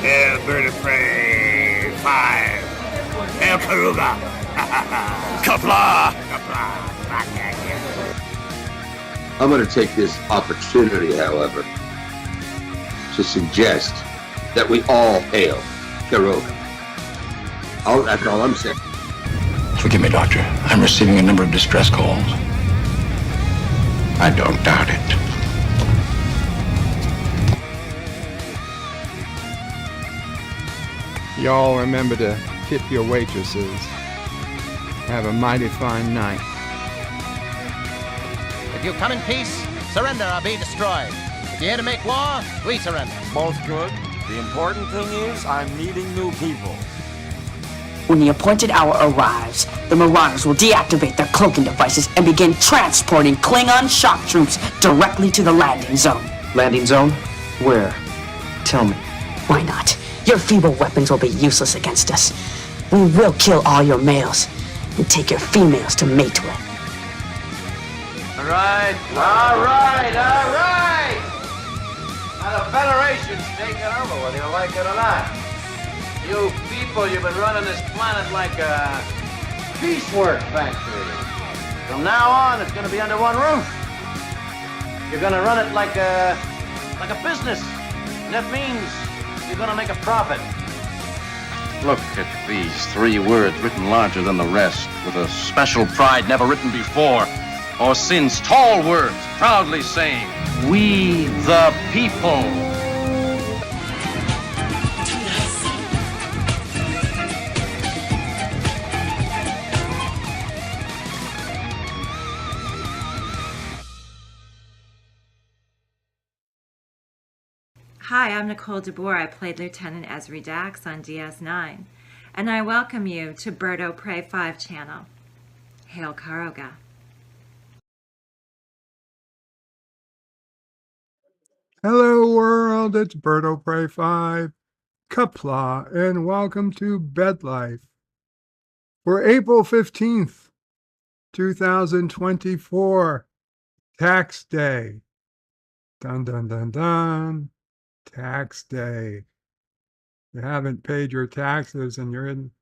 Hail, bird of prey. 5. Hail, Karuga. Kapla! Kapla. I'm going to take this opportunity, however, to suggest that we all hail Kiroga. That's all I'm saying. Forgive me, Doctor. I'm receiving a number of distress calls. I don't doubt it. Y'all remember to tip your waitresses. Have a mighty fine night. If you come in peace, surrender or be destroyed. If you're here to make war, we surrender. Both good. The important thing is I'm meeting new people. When the appointed hour arrives, the Marauders will deactivate their cloaking devices and begin transporting Klingon shock troops directly to the landing zone. Landing zone? Where? Tell me. Why not? Your feeble weapons will be useless against us. We will kill all your males and take your females to mate with. All right. Now the Federation's taking over, whether you like it or not. You people, you've been running this planet like a piecework factory. From now on, it's going to be under one roof. You're going to run it like a business. And that means you're going to make a profit. Look at these 3 words written larger than the rest, with a special pride never written before or since. Tall words, proudly saying, "We the people." Hi, I'm Nicole DeBoer. I played Lieutenant Ezri Dax on DS9, and I welcome you to Bird o' Prey 5 channel. Hail Karoga. Hello world, it's Bird o' Prey 5, Kapla, and welcome to Bed Life. For April 15th, 2024, Tax Day. Dun dun dun dun. Tax Day. You haven't paid your taxes and you're in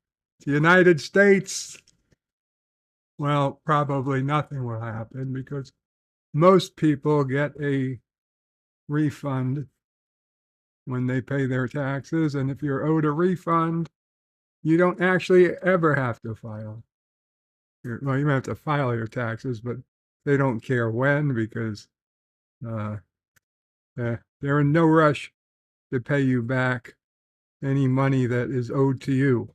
the United States. Well, probably nothing will happen because most people get a refund when they pay their taxes. And if you're owed a refund, you don't actually ever have to file. Well, you have to file your taxes, but they don't care when because they're in no rush to pay you back any money that is owed to you.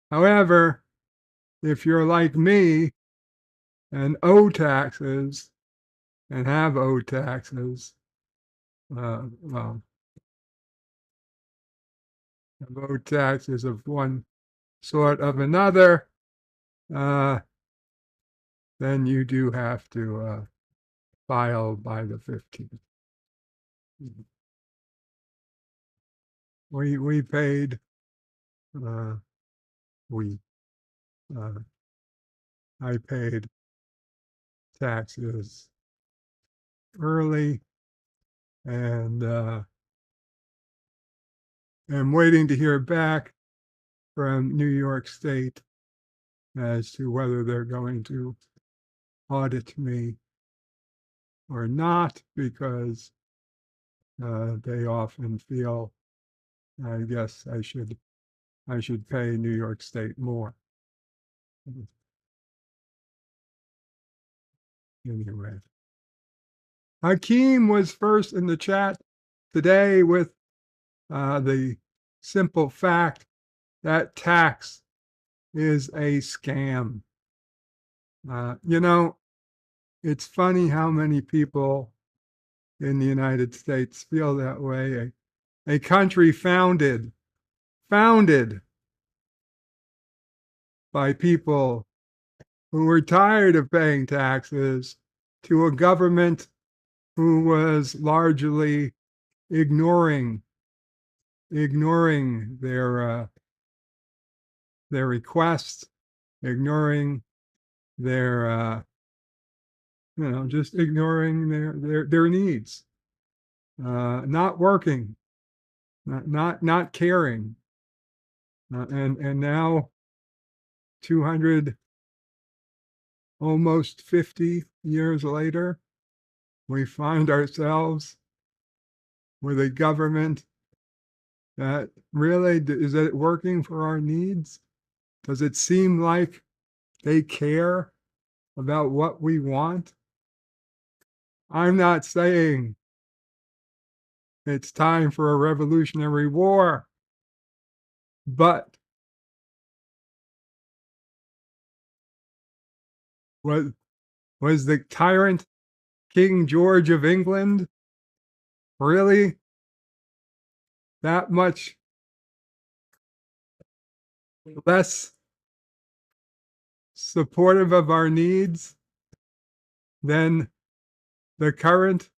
However, if you're like me and owe taxes and have owed taxes, have owed taxes of one sort of another, then you do have to file by the 15th. We paid, I paid taxes early, and I'm waiting to hear back from New York State as to whether they're going to audit me or not, because they often feel, I guess I should pay New York State more. Anyway, Hakeem was first in the chat today with the simple fact that tax is a scam. It's funny how many people in the United States feel that way. A country founded by people who were tired of paying taxes to a government who was largely ignoring their requests, ignoring their just ignoring their needs, not working not caring. And now 200, almost 50 years later, we find ourselves with a government that really, is it working for our needs? Does it seem like they care about what we want? I'm not saying it's time for a revolutionary war, but was the tyrant King George of England really that much less supportive of our needs than the current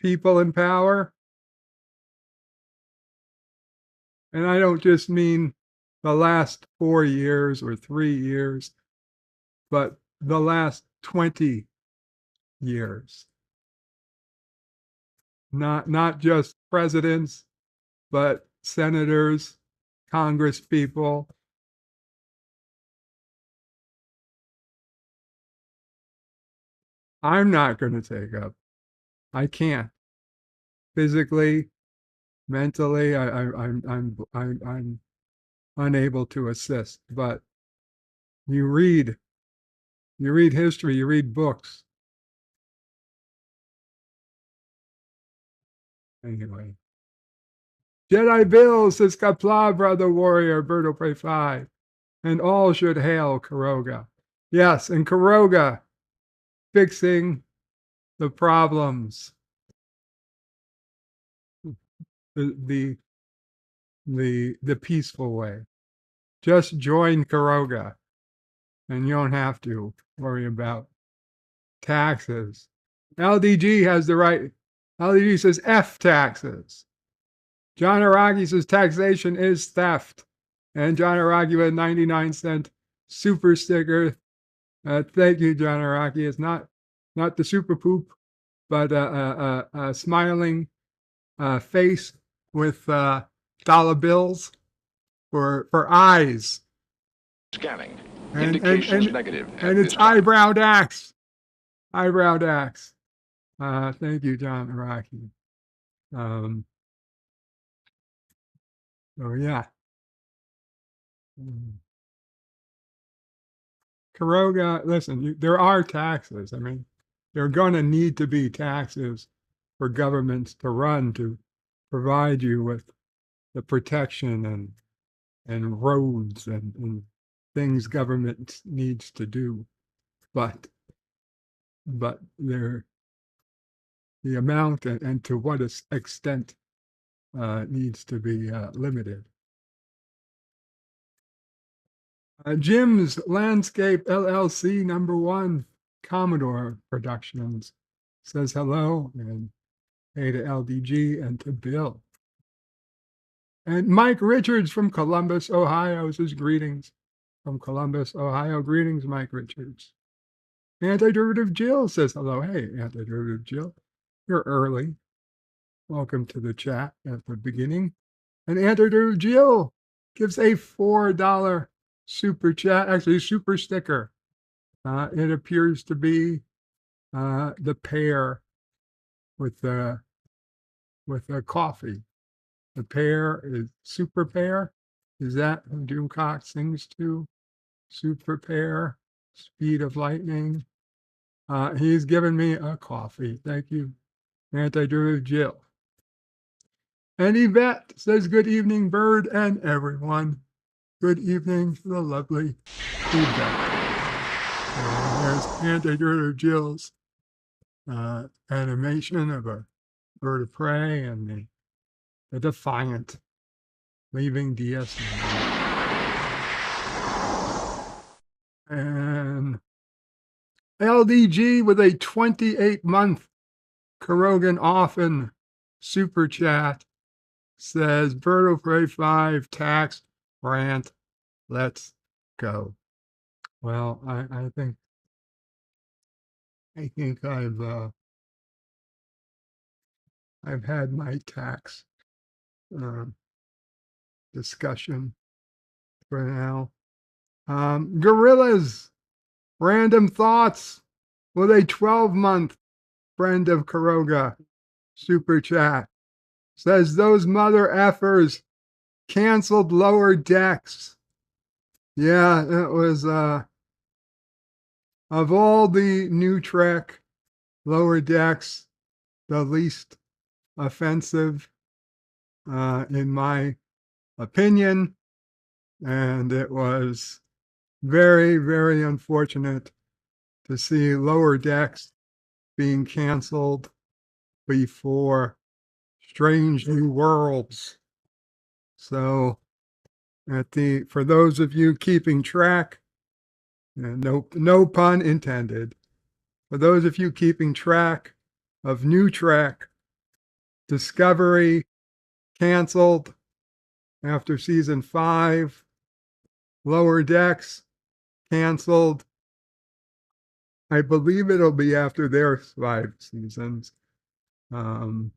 people in power? And I don't just mean the last 4 years or 3 years, but the last 20 years. Not just presidents, but senators, Congress people. I'm not going to take up. I can't. Physically, mentally, I'm unable to assist. But you read history, you read books. Anyway. Jedi Bill says Kapla, brother warrior, Berto Prey 5. And all should hail Karoga. Yes, and Karoga fixing the problems. The peaceful way. Just join Karoga and you don't have to worry about taxes. LDG has the right. LDG says F taxes. John Araki says taxation is theft. And John Araki with a 99-cent super sticker. Thank you, John Araki. It's not the super poop, but a smiling face with dollar bills for eyes. Scanning. And Negative. And it's eyebrow dax. Eyebrow dax. Thank you, John Araki. So yeah. Karoga, listen, there are taxes. I mean, there are going to need to be taxes for governments to run to provide you with the protection and roads and things government needs to do. But the amount and to what extent needs to be limited. Jim's Landscape LLC #1 Commodore Productions says hello, and hey to LDG and to Bill. And Mike Richards from Columbus, Ohio says greetings from Columbus, Ohio. Greetings, Mike Richards. Antiderivative Jill says hello. Hey, Antiderivative Jill, you're early. Welcome to the chat at the beginning. And Antiderivative Jill gives a $4 super chat, actually super sticker. It appears to be the pear with a coffee. The pear is super pear. Is that who Doomcock sings to? Super pear, speed of lightning. He's given me a coffee. Thank you, Antiderivative Jill. And Yvette says, good evening, Bird and everyone. Good evening to the lovely Yvette. There's Antiderivative Jill's animation of a bird of prey and the Defiant leaving DS9. And LDG with a 28-month Karogan Often super chat says, Bird of Prey 5 tax rant, let's go. Well, I think I've I've had my tax discussion for now. Gorillas, random thoughts with a 12-month friend of Karoga super chat says those mother effers canceled Lower Decks. Yeah, it was of all the new Trek, Lower Decks, the least offensive in my opinion, and it was very, very unfortunate to see Lower Decks being canceled before Strange New Worlds. So for those of you keeping track, and no pun intended, for those of you keeping track of New Trek, Discovery canceled after season 5, Lower Decks canceled. I believe it'll be after their 5 seasons. And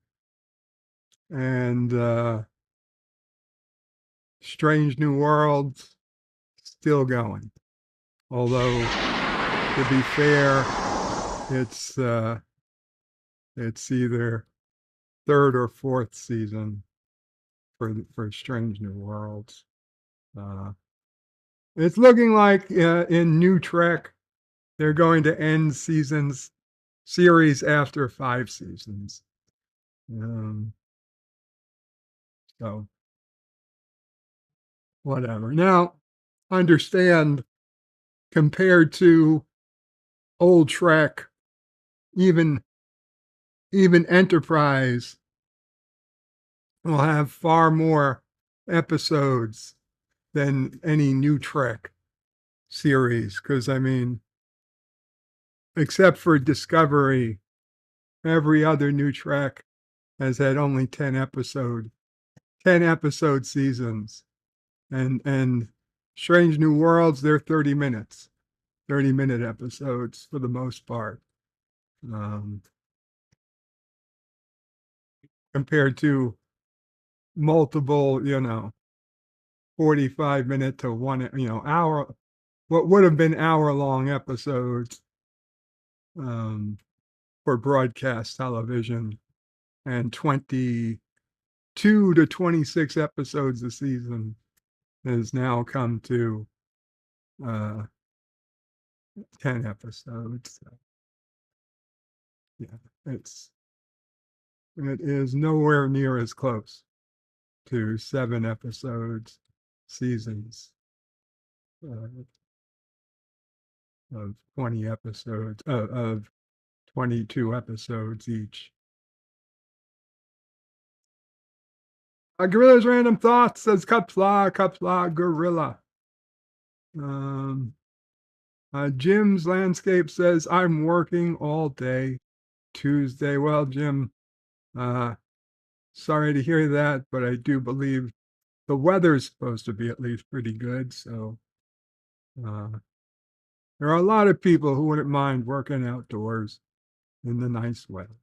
Strange New Worlds still going. Although, to be fair, it's either 3rd or 4th season for Strange New Worlds. It's looking like in New Trek, they're going to end series after 5 seasons. So, whatever. Now, understand, compared to old Trek, even Enterprise will have far more episodes than any New Trek series. Because, I mean, except for Discovery, every other New Trek has had only 10 episode seasons. And Strange New Worlds, they're 30-minute episodes for the most part. Compared to multiple, 45-minute to 1 hour, what would have been hour-long episodes for broadcast television, and 22 to 26 episodes a season has now come to 10 episodes. So, yeah, it is nowhere near as close to 7 episodes seasons of 20 episodes of 22 episodes each. Gorilla's Random Thoughts says Kapla Gorilla. Jim's Landscape says I'm working all day Tuesday. Well, Jim, sorry to hear that, but I do believe the weather's supposed to be at least pretty good. So there are a lot of people who wouldn't mind working outdoors in the nice weather.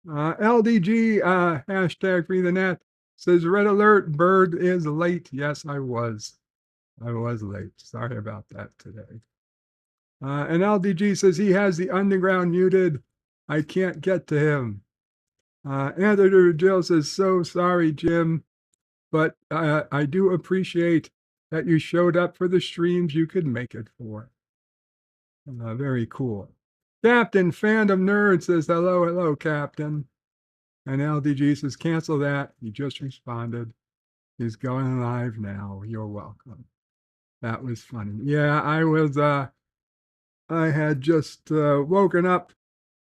LDG, hashtag free the net, says red alert, bird is late. Yes, I was late. Sorry about that today. And LDG says he has the underground muted. I can't get to him. Editor Jill says, so sorry, Jim, but I do appreciate that you showed up for the streams you could make it for. Very cool. Captain Fandom Nerd says, hello, Captain. And LDG says, cancel that. He just responded. He's going live now. You're welcome. That was funny. Yeah, I had just woken up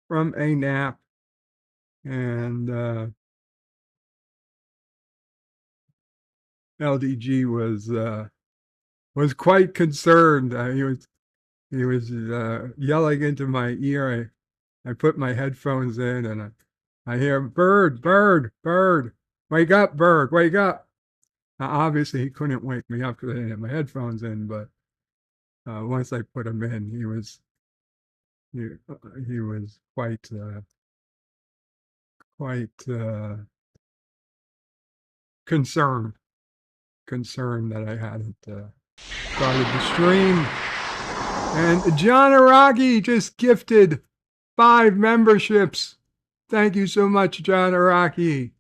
from a nap, and LDG was quite concerned. He was yelling into my ear. I put my headphones in, and I hear, bird, wake up, bird, wake up. Now, obviously, he couldn't wake me up because I didn't have my headphones in, but once I put them in, he was quite quite concerned that I hadn't started the stream. And John Araki just gifted 5 memberships. Thank you so much, John Araki.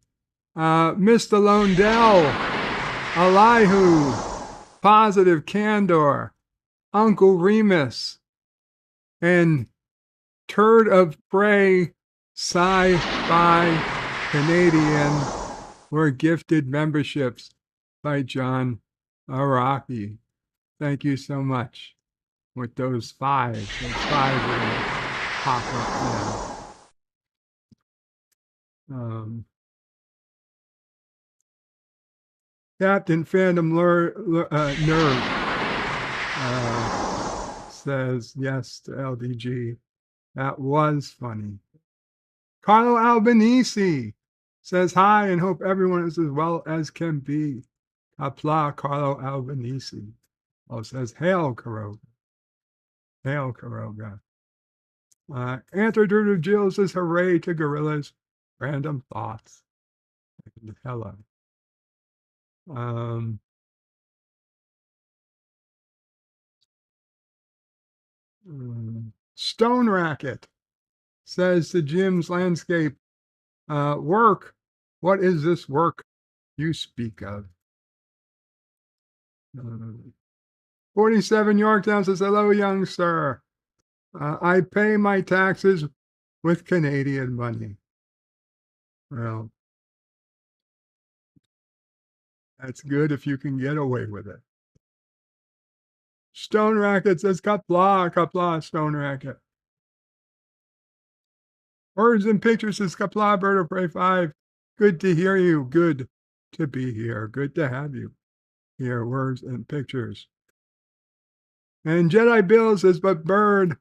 Mr. Londell, Elihu, Positive Candor, Uncle Remus, and Turd of Prey Sci-Fi Canadian were gifted memberships by John Araki. Thank you so much. With those 5, those 5 will pop up now. Captain Phantom Nerd says yes to LDG. That was funny. Carlo Albanese says hi and hope everyone is as well as can be. Applaud Carlo Albanese. Oh, says hail Karoga. Hail Karoga. Antidote Jill says hooray to gorillas. Random thoughts. And hello. Stone Racket says to Jim's Landscape work. What is this work you speak of? 47 Yorktown says, hello, young sir. I pay my taxes with Canadian money. Well, that's good if you can get away with it. Stone Racket says, kapla, kapla, Stone Racket. Words and Pictures says, kapla, Bird of Prey 5. Good to hear you. Good to be here. Good to have you here. Words and Pictures. And Jedi Bill says, but Bird,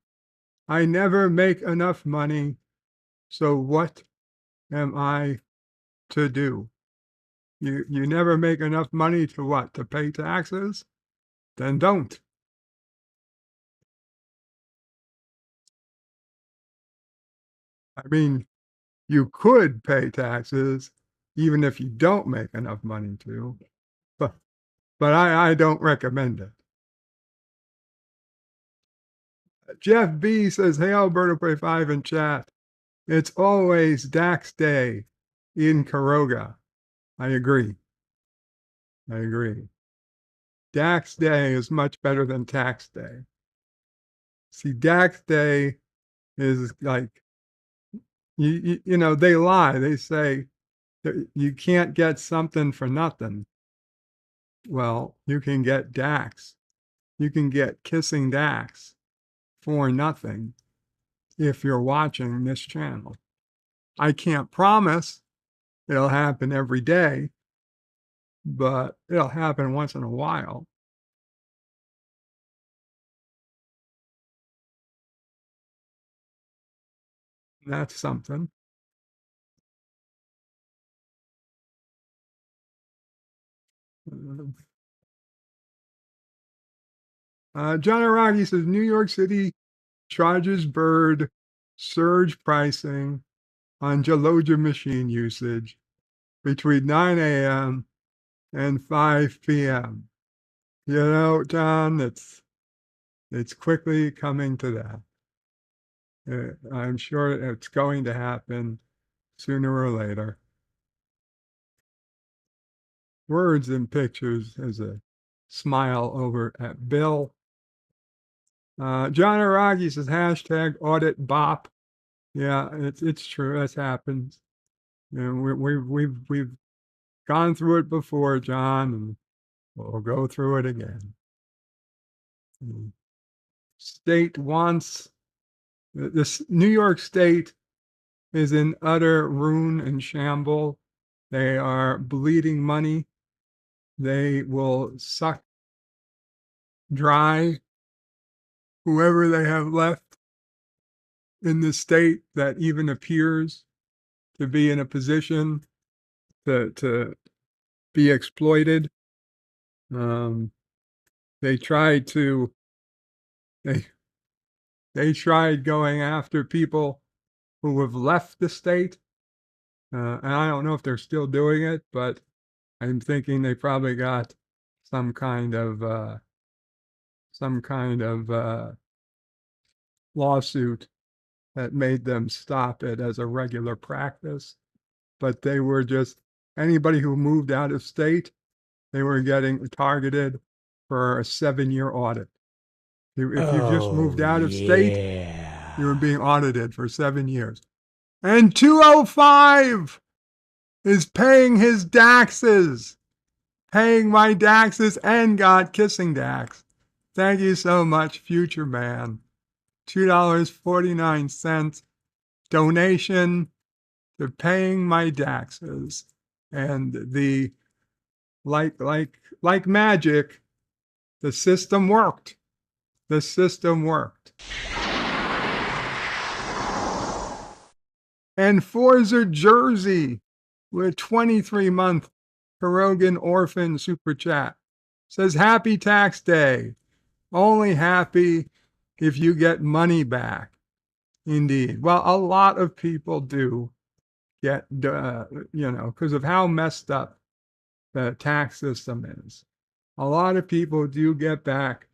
I never make enough money. So what am I to do? You never make enough money to what? To pay taxes? Then don't. I mean, you could pay taxes even if you don't make enough money to, but I don't recommend it. Jeff B says, hey, Alberto Prey 5 in chat. It's always Dax Day in Karoga. I agree. Dax Day is much better than Tax Day. See, Dax Day is like, you know, they lie. They say that you can't get something for nothing. Well, you can get Dax. You can get Kissing Dax for nothing if you're watching this channel. I can't promise it'll happen every day, but it'll happen once in a while. That's something. John Araki says, New York City charges Bird surge pricing on Gelogia machine usage between 9 a.m. and 5 p.m. You know, John, it's quickly coming to that. I'm sure it's going to happen sooner or later. Words and Pictures has a smile over at Bill. John Araki says hashtag audit bop. Yeah, it's true. That happens. And we've gone through it before, John, and we'll go through it again. State wants this. New York State is in utter ruin and shamble. They are bleeding money. They will suck dry whoever they have left in the state that even appears to be in a position to be exploited. They tried going after people who have left the state And I don't know if they're still doing it, but I'm thinking they probably got some kind of lawsuit that made them stop it as a regular practice. But they were just anybody who moved out of state, they were getting targeted for a 7-year audit. If you just moved out of state, you were being audited for 7 years. And 205 is paying his Daxes, paying my Daxes and got kissing Dax. Thank you so much, Future Man. $2.49 donation to paying my Daxes. And the like magic, the system worked. The system worked. And Forza Jersey with 23-month Perogan Orphan Super Chat says, happy tax day. Only happy if you get money back. Indeed. Well, a lot of people do get, because of how messed up the tax system is. A lot of people do get back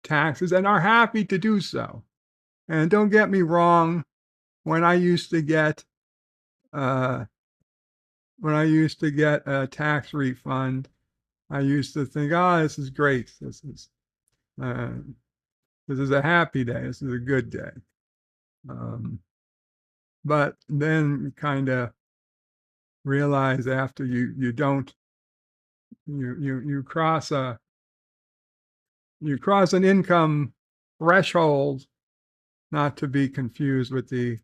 taxes and are happy to do so. And don't get me wrong, when I used to get a tax refund, I used to think, this is great. This is a happy day. This is a good day. But then kind of realize after you cross an income threshold, not to be confused with the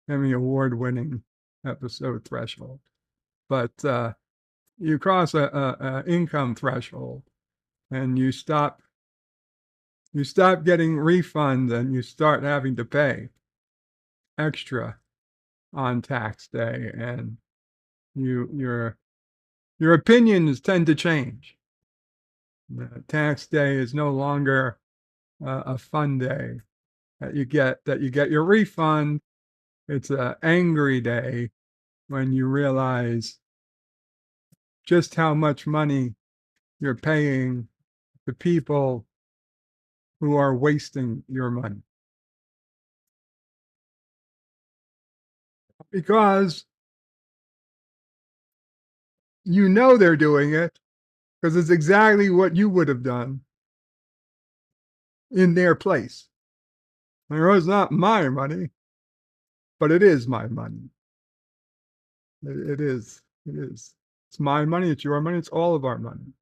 Emmy Award-winning episode Threshold, but you cross a income threshold, and you stop getting refunds, and you start having to pay extra on tax day, and your opinions tend to change. Tax day is no longer a fun day that you get your refund. It's an angry day when you realize just how much money you're paying the people who are wasting your money. Because you know they're doing it, because it's exactly what you would have done in their place. It's not my money, but it is my money. It is. It's my money, it's your money, it's all of our money.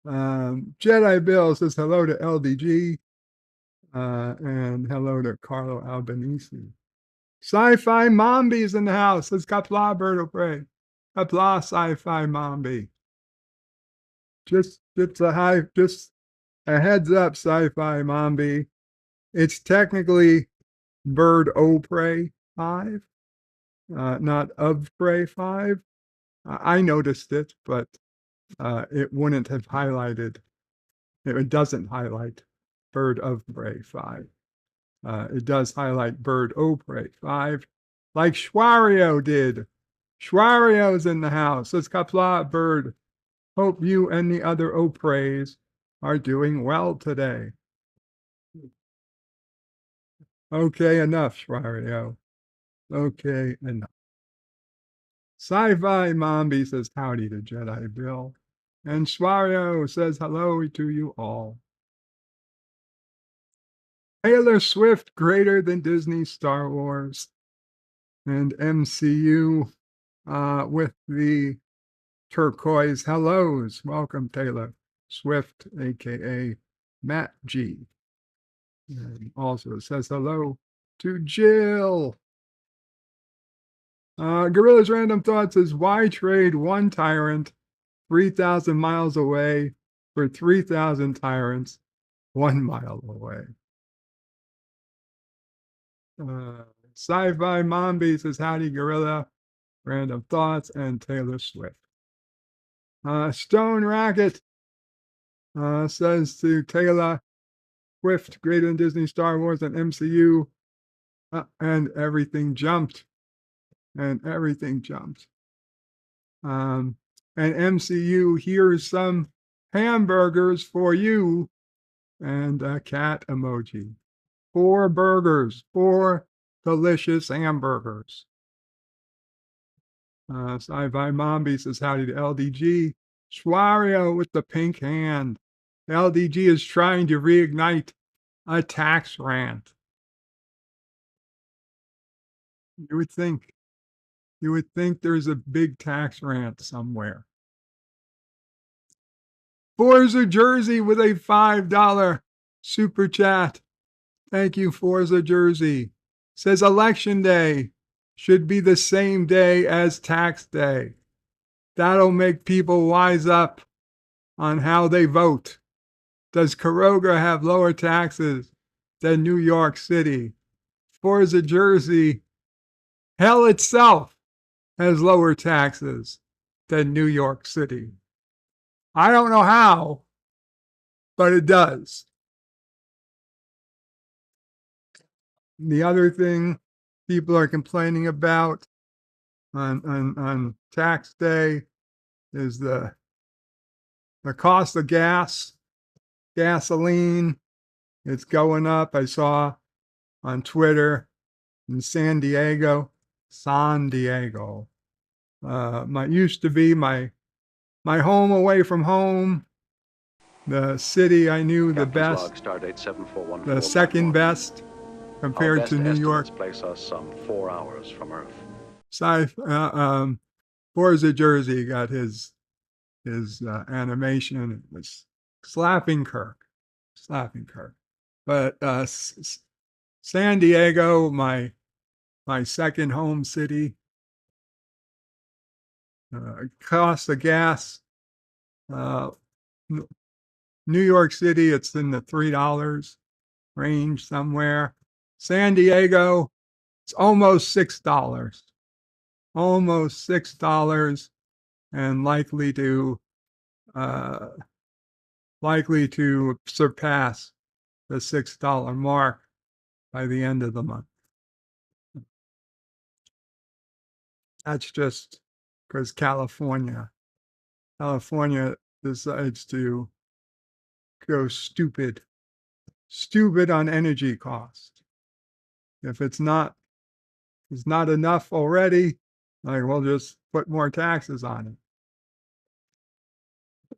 Jedi Bill says hello to LDG, and hello to Carlo Albanese. Sci-Fi Mombi's in the house. Says Kapla Berto Pray. Kapla Sci-Fi Mombi. Just a heads up, Sci-Fi Mombi. It's technically Bird O Prey 5, not of Prey 5. I noticed it, but it wouldn't have highlighted. It doesn't highlight Bird of Prey 5. It does highlight Bird O Prey 5, like Schwario did. Schwario's in the house. It's Kapla Bird. Hope you and the other Opreys are doing well today. Okay, enough, Schwario. Okay, enough. Sci-Fi Mombi says howdy to Jedi Bill. And Schwario says hello to you all. Taylor Swift greater than Disney, Star Wars, and MCU with the turquoise hellos. Welcome, Taylor Swift, aka Matt G. And also says hello to Jill. Gorilla's Random Thoughts says, why trade one tyrant 3,000 miles away for 3,000 tyrants 1 mile away? Sci-Fi Mombi says, howdy, Gorilla, Random Thoughts, and Taylor Swift. Stone Racket says to Taylor Swift, greater than Disney, Star Wars, and MCU, and everything jumped. And everything jumped. And MCU, here's some hamburgers for you, and a cat emoji. 4 burgers, 4 delicious hamburgers. Sci-Fi Mombi says howdy to LDG. Schwario with the pink hand. LDG is trying to reignite a tax rant. You would think there's a big tax rant somewhere. Forza Jersey with a $5 super chat. Thank you, Forza Jersey. Says election day should be the same day as tax day. That'll make people wise up on how they vote. Does Caroga have lower taxes than New York City? Forza Jersey, hell itself has lower taxes than New York City. I don't know how, but it does. The other thing people are complaining about on tax day is the cost of gasoline. It's going up. I saw on Twitter in San Diego, used to be my home away from home, the city I knew the best, the second best compared to New York. Place us some 4 hours from Earth. Forza Jersey got his animation. It was slapping Kirk. But San Diego, my second home city, cost of gas. New York City, it's in the $3 range somewhere. San Diego, it's almost $6. Almost $6, and likely to surpass the $6 mark by the end of the month. That's just because California decides to go stupid on energy cost. If it's not enough already, like, we'll just put more taxes on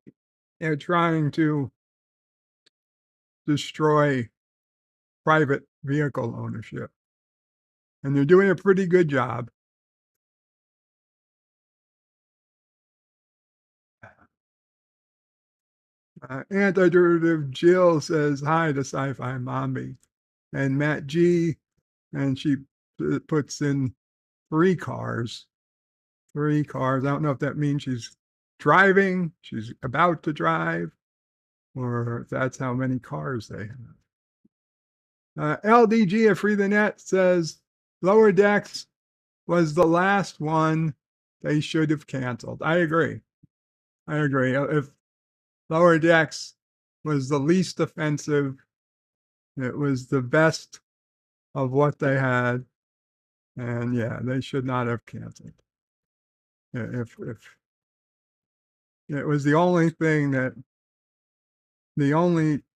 it. They're trying to destroy private vehicle ownership, and they're doing a pretty good job. Anti-derivative Jill says hi to Sci-Fi Mombi, and Matt G, and she puts in 3 cars. 3 cars. I don't know if that means she's driving, she's about to drive, or if that's how many cars they have. LDG of Free the Net says Lower Decks was the last one they should have canceled. I agree. If Lower Decks was the least offensive, it was the best of what they had, and yeah, they should not have canceled. If it was the only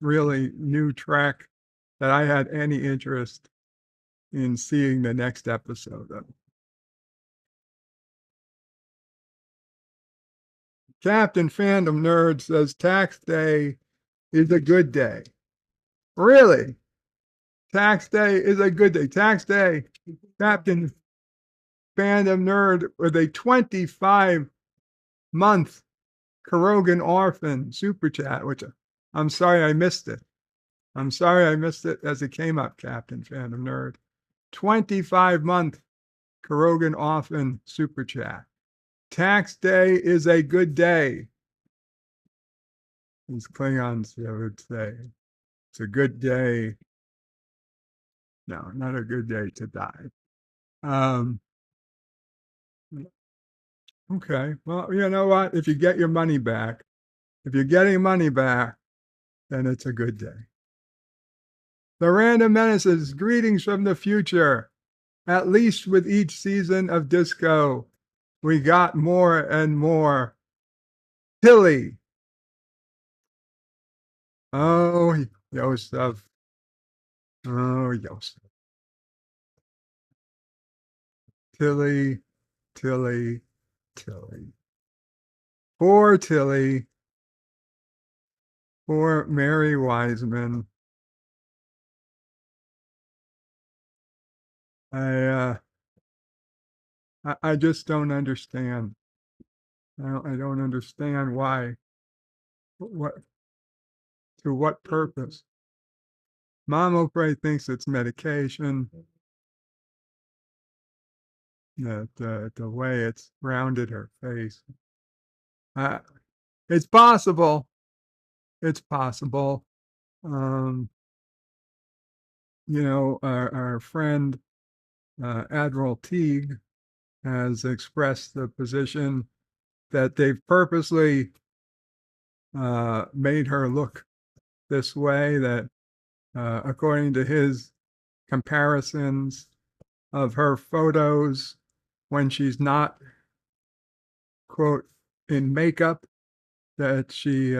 really new track that I had any interest in seeing the next episode of. Captain Fandom Nerd says tax day is a good day. Really? Tax day is a good day. Tax day, Captain Fandom Nerd with a 25-month Kurogan Orphan super chat, which I'm sorry I missed it. As it came up, Captain Fandom Nerd. 25-month Kurogan Orphan super chat. Tax day is a good day. These Klingons would say, it's a good day. No, not a good day to die. Okay. Well, you know what? If you get your money back, if you're getting money back, then it's a good day. The Random Menaces, greetings from the future. At least with each season of Disco, we got more and more. Tilly. Oh, Yosef. Oh, Yosef. Tilly, Tilly, Tilly. Poor Tilly. Poor Mary Wiseman. I just don't understand. I don't understand why. What to what purpose? Mom O'Prey thinks it's medication. That the way it's rounded her face. It's possible. It's possible. You know, our friend Admiral Teague has expressed the position that they've purposely made her look this way, that according to his comparisons of her photos when she's not, quote, in makeup, that she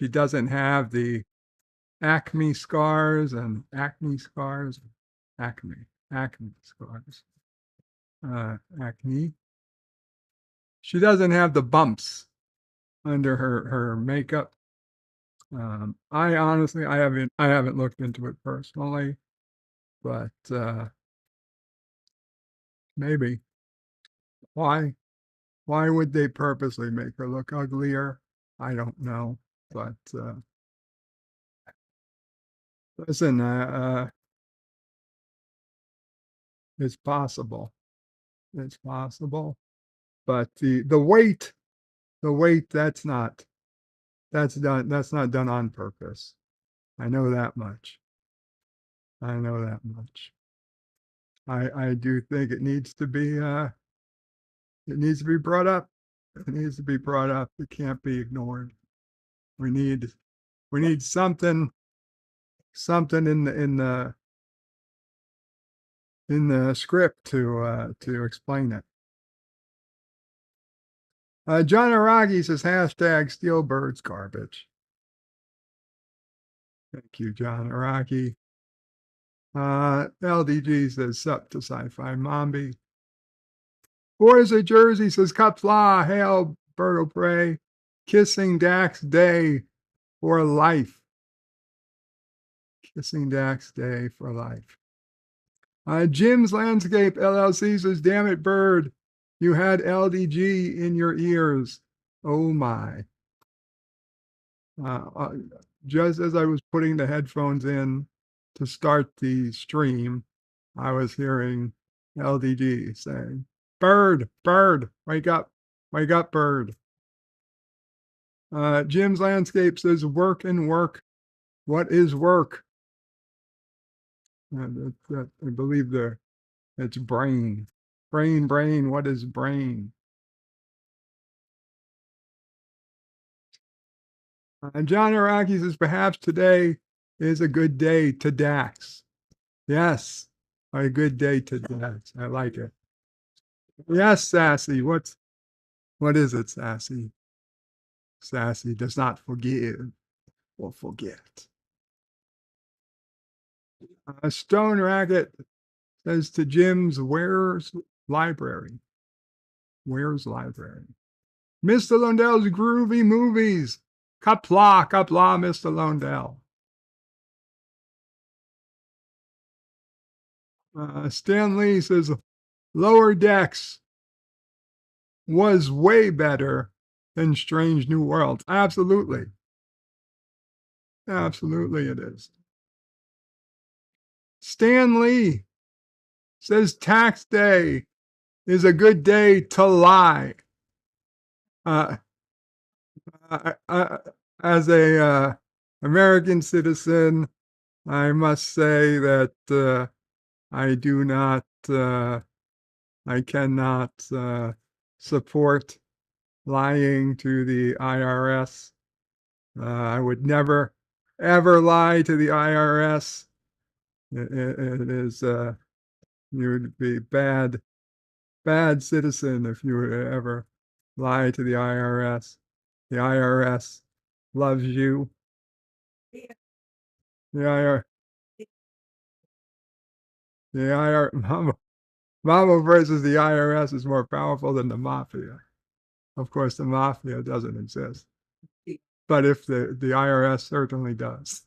doesn't have the acne scars. Acne. She doesn't have the bumps under her makeup. I honestly, I haven't looked into it personally, but maybe. Why would they purposely make her look uglier? I don't know, but listen, it's possible. It's possible, but the weight, that's not done on purpose. I know that much. I do think it needs to be brought up. It needs to be brought up. It can't be ignored. We need something in the script to explain it. John Aragi says hashtag steal birds garbage. Thank you, John Araki. LDG says sup to Sci-Fi Mombi. Boys of Jersey says Kapla, hail Bird of Prey. Kissing Dax Day for life. Kissing Dax Day for life. Jim's Landscape LLC says, damn it, Bird. You had LDG in your ears. Oh my. Just as I was putting the headphones in to start the stream, I was hearing LDG saying, Bird, wake up, Bird. Jim's Landscape says, work and work. What is work? I believe it's brain. Brain, what is brain? John Araki says, perhaps today is a good day to Dax. Yes, a good day to Dax. I like it. Yes, Sassy. What is it, Sassy? Sassy does not forgive or forget. Stone Racket says to Jim's, where's library? Mr. Lundell's groovy movies. Kapla, Mr. Lundell. Stan Lee says, Lower Decks was way better than Strange New Worlds. Absolutely. Absolutely it is. Stan Lee says tax day is a good day to lie. As a American citizen, I must say that I cannot support lying to the IRS. I would never, ever lie to the IRS. It is, you would be bad citizen if you would ever lie to the IRS. The IRS loves you. The IRS, Mama versus the IRS is more powerful than the mafia. Of course, the mafia doesn't exist. But if the IRS certainly does.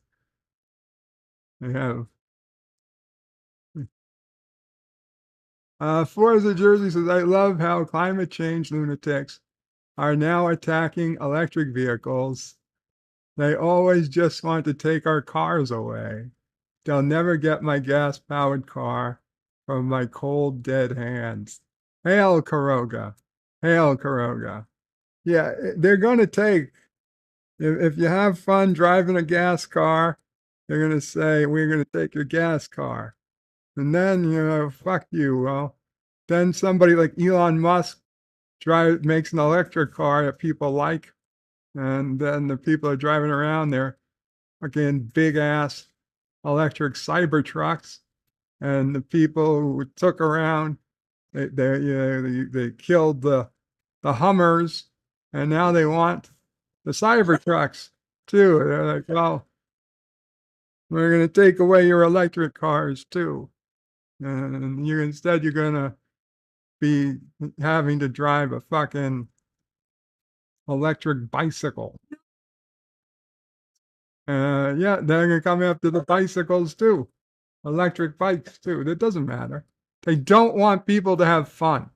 They have. Forza Jersey says, I love how climate change lunatics are now attacking electric vehicles. They always just want to take our cars away. They'll never get my gas-powered car from my cold, dead hands. Hail, Karoga. Hail, Karoga. Yeah, they're going to take, if you have fun driving a gas car, they're going to say, we're going to take your gas car. And then, fuck you. Well, then somebody like Elon Musk makes an electric car that people like. And then the people are driving around there, fucking big ass electric Cybertrucks. And the people who took around, they killed the Hummers, and now they want the Cybertrucks too. They're like, well, we're going to take away your electric cars too. And instead you're going to be having to drive a fucking electric bicycle. Yeah, they're going to come after the bicycles too. Electric bikes too. That doesn't matter. They don't want people to have fun.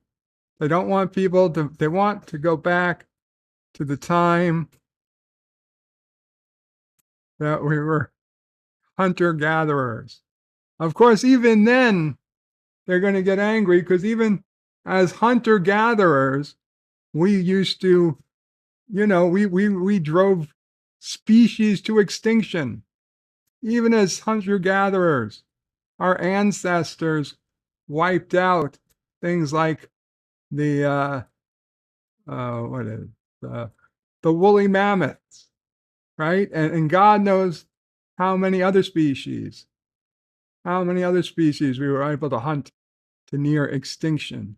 They don't want people to, they want to go back to the time that we were hunter-gatherers. Of course, even then, they're going to get angry because even as hunter-gatherers, we used to, we drove species to extinction. Even as hunter-gatherers, our ancestors wiped out things like the woolly mammoths, right? And God knows how many other species we were able to hunt to near extinction.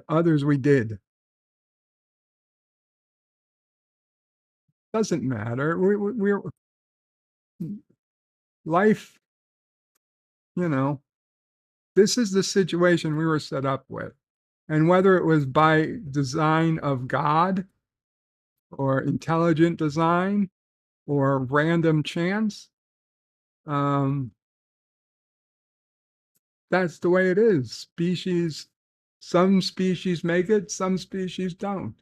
Others we did. Doesn't matter. We're life, this is the situation we were set up with. And whether it was by design of God or intelligent design or random chance, that's the way it is. Some species make it, some species don't.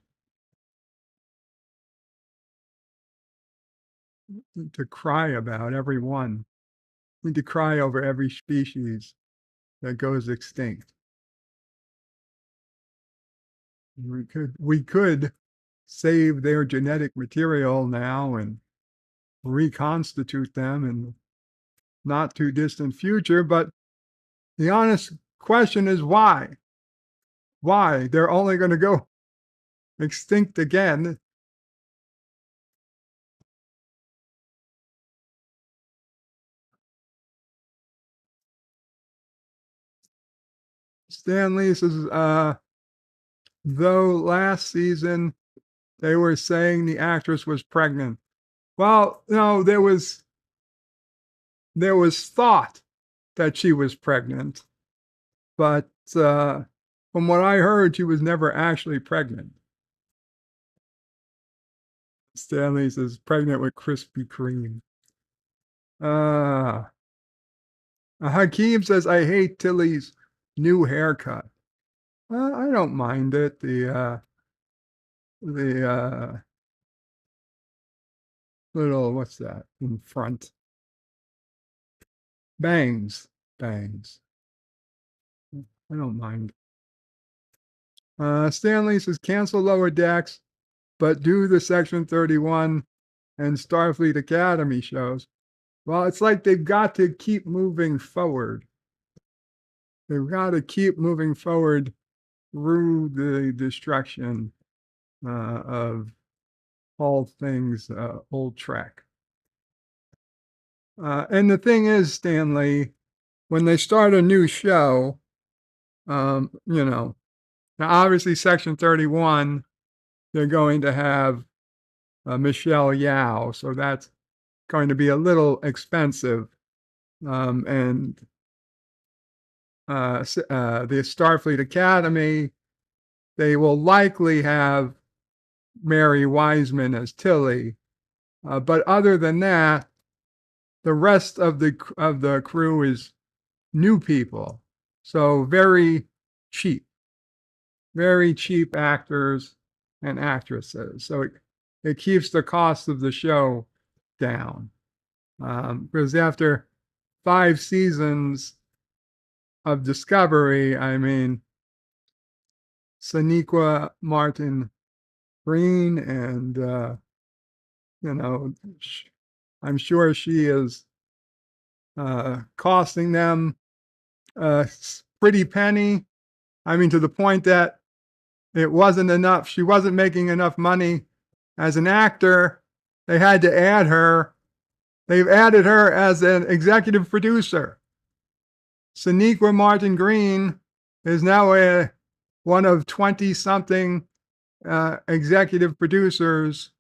To cry about every one. We need to cry over every species that goes extinct. We could save their genetic material now and reconstitute them in not too distant future, but the honest question is why? Why? They're only going to go extinct again. Stanley says, though last season they were saying the actress was pregnant. Well, no, there was thought that she was pregnant, but from what I heard, she was never actually pregnant. Stanley says, pregnant with Krispy Kreme. Hakeem says, I hate Tilly's new haircut. I don't mind it. The little, what's that in front? Bangs. I don't mind. Stanley says, cancel Lower Decks, but do the Section 31 and Starfleet Academy shows. Well, it's like they've got to keep moving forward. They've got to keep moving forward through the destruction of all things old Trek. And the thing is, Stanley, when they start a new show, you know, now obviously Section 31, they're going to have Michelle Yeoh, so that's going to be a little expensive. And the Starfleet Academy, they will likely have Mary Wiseman as Tilly. But other than that, the rest of the crew is new people. So very cheap actors and actresses. So it keeps the cost of the show down. Because after 5 seasons of Discovery, I mean, Sonequa Martin Green, and you know, I'm sure she is costing them a pretty penny. I mean, to the point that it wasn't enough. She wasn't making enough money as an actor. They had to add her. They've added her as an executive producer. Sonequa Martin Green is now one of 20-something executive producers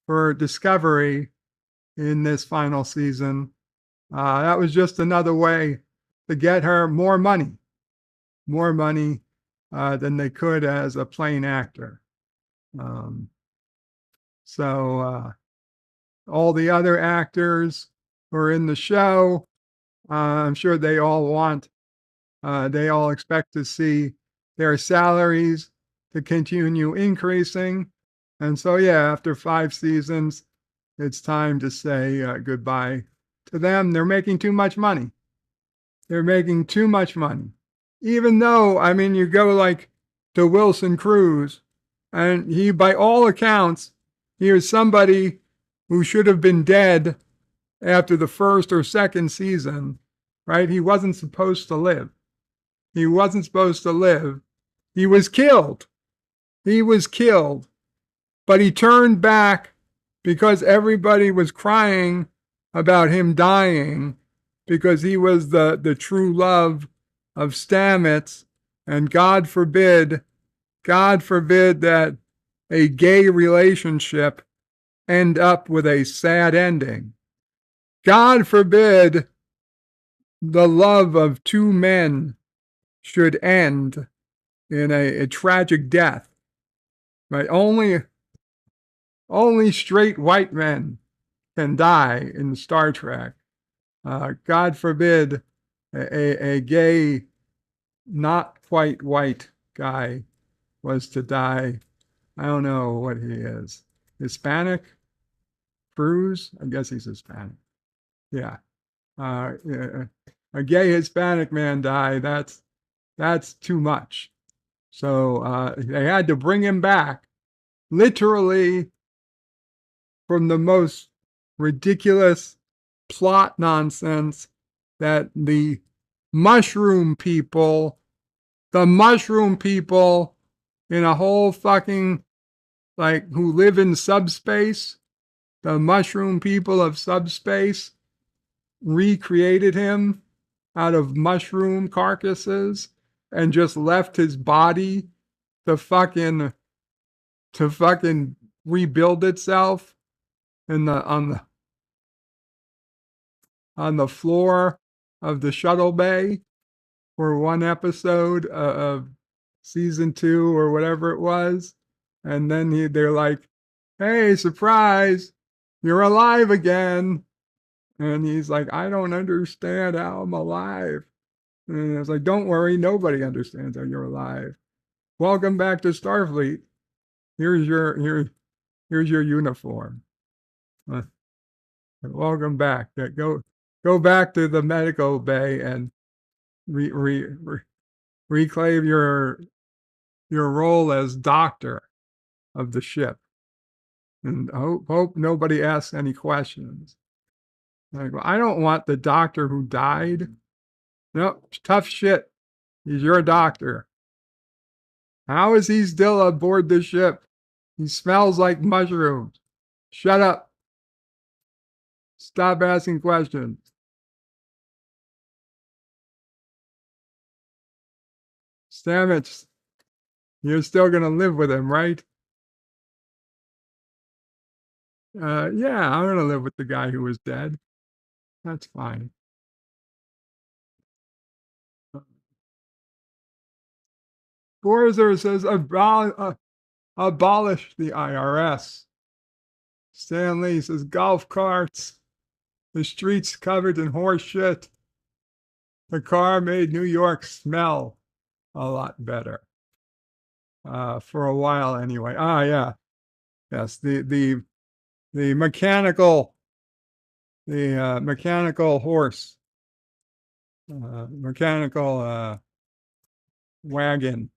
for Discovery in this final season. That was just another way to get her more money than they could as a plain actor. So all the other actors who are in the show, I'm sure they all expect to see their salaries to continue increasing. And so, yeah, after 5 seasons, it's time to say goodbye to them. They're making too much money. Even though, I mean, you go like to Wilson Cruz, and he, by all accounts, he is somebody who should have been dead after the 1st or 2nd season, right? He wasn't supposed to live. He was killed. But he turned back because everybody was crying about him dying, because he was the true love of Stamets, and God forbid that a gay relationship end up with a sad ending. God forbid the love of 2 men should end in a tragic death. Right? Only straight white men can die in Star Trek. God forbid a gay, not quite white guy was to die. I don't know what he is. Hispanic? Cruz? I guess he's Hispanic. Yeah. A gay Hispanic man die, that's too much. So they had to bring him back, literally, from the most ridiculous plot nonsense that the mushroom people in a whole fucking, like, who live in subspace, the mushroom people of subspace recreated him out of mushroom carcasses and just left his body to fucking rebuild itself on the floor of the shuttle bay for one episode of season 2 or whatever it was. And then they're like, hey, surprise, you're alive again. And he's like, I don't understand how I'm alive. And I was like, don't worry, nobody understands how you're alive. Welcome back to Starfleet. Here's your uniform. Welcome back. Go back to the medical bay and reclaim your role as doctor of the ship. And hope nobody asks any questions. Like, well, I don't want the doctor who died. No, tough shit. He's your doctor. How is he still aboard the ship? He smells like mushrooms. Shut up. Stop asking questions. Stamets, you're still going to live with him, right? Yeah, I'm going to live with the guy who was dead. That's fine. Forzer says abolish the IRS. Stan Lee says golf carts. The streets covered in horse shit. The car made New York smell a lot better. For a while anyway. Yeah. Yes, the mechanical horse, mechanical wagon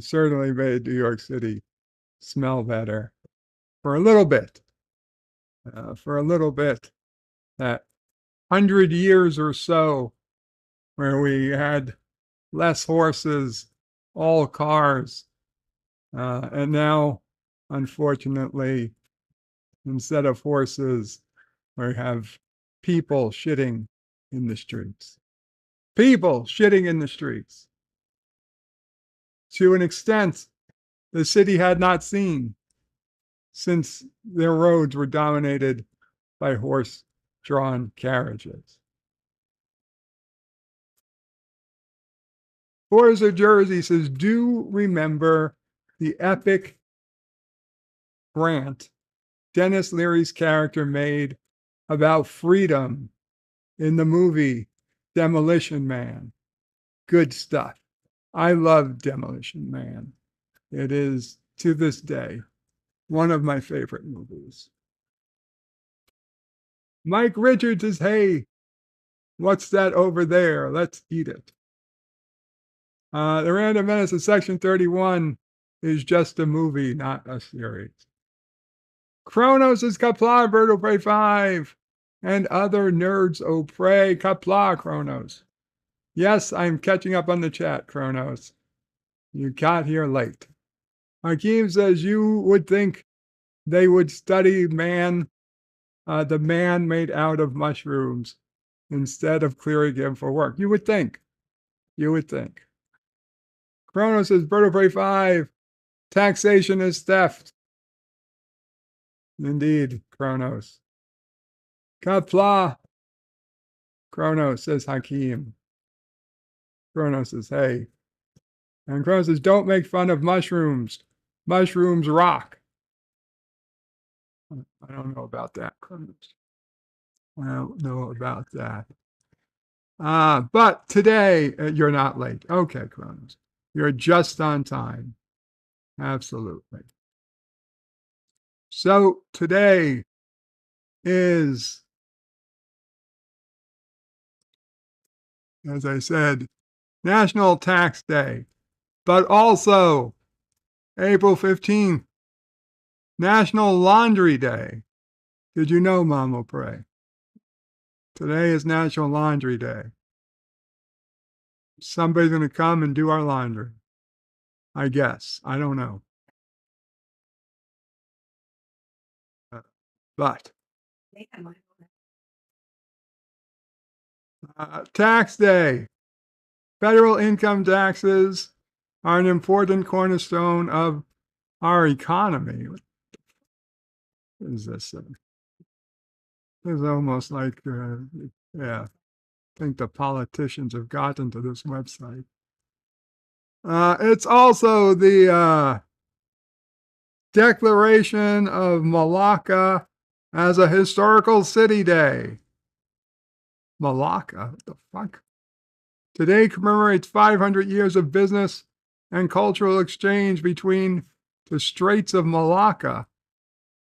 certainly made New York City smell better for a little bit. That 100 years or so where we had less horses, all cars, and now, unfortunately, instead of horses, we have people shitting in the streets. People shitting in the streets. To an extent the city had not seen since their roads were dominated by horse-drawn carriages. Forza Jersey says, do remember the epic rant Dennis Leary's character made about freedom in the movie Demolition Man. Good stuff. I love Demolition Man. It is, to this day, one of my favorite movies. Mike Richards says, hey, what's that over there? Let's eat it. The Random Menace of Section 31 is just a movie, not a series. Kronos is Kapla, Birdo Prey 5, and other nerds oh pray. Kapla, Kronos. Yes, I'm catching up on the chat, Kronos. You got here late. Hakeem says you would think they would study man, the man made out of mushrooms, instead of clearing him for work. You would think. You would think. Kronos says, Bird of Prey 5, taxation is theft. Indeed, Kronos. Kapla. Kronos says Hakeem. Kronos says, hey. And Kronos says, don't make fun of mushrooms. Mushrooms rock. I don't know about that, Kronos. I don't know about that. But today, you're not late. Okay, Kronos. You're just on time. Absolutely. So today is, as I said, National Tax Day, but also April 15th, National Laundry Day. Did you know, Mama Pray? Today is National Laundry Day. Somebody's going to come and do our laundry. I guess. I don't know. But tax day. Federal income taxes are an important cornerstone of our economy. What is this? It's almost like, yeah, I think the politicians have gotten to this website. It's also the Declaration of Malacca as a historical city day. Malacca? What the fuck? Today commemorates 500 years of business and cultural exchange between the Straits of Malacca.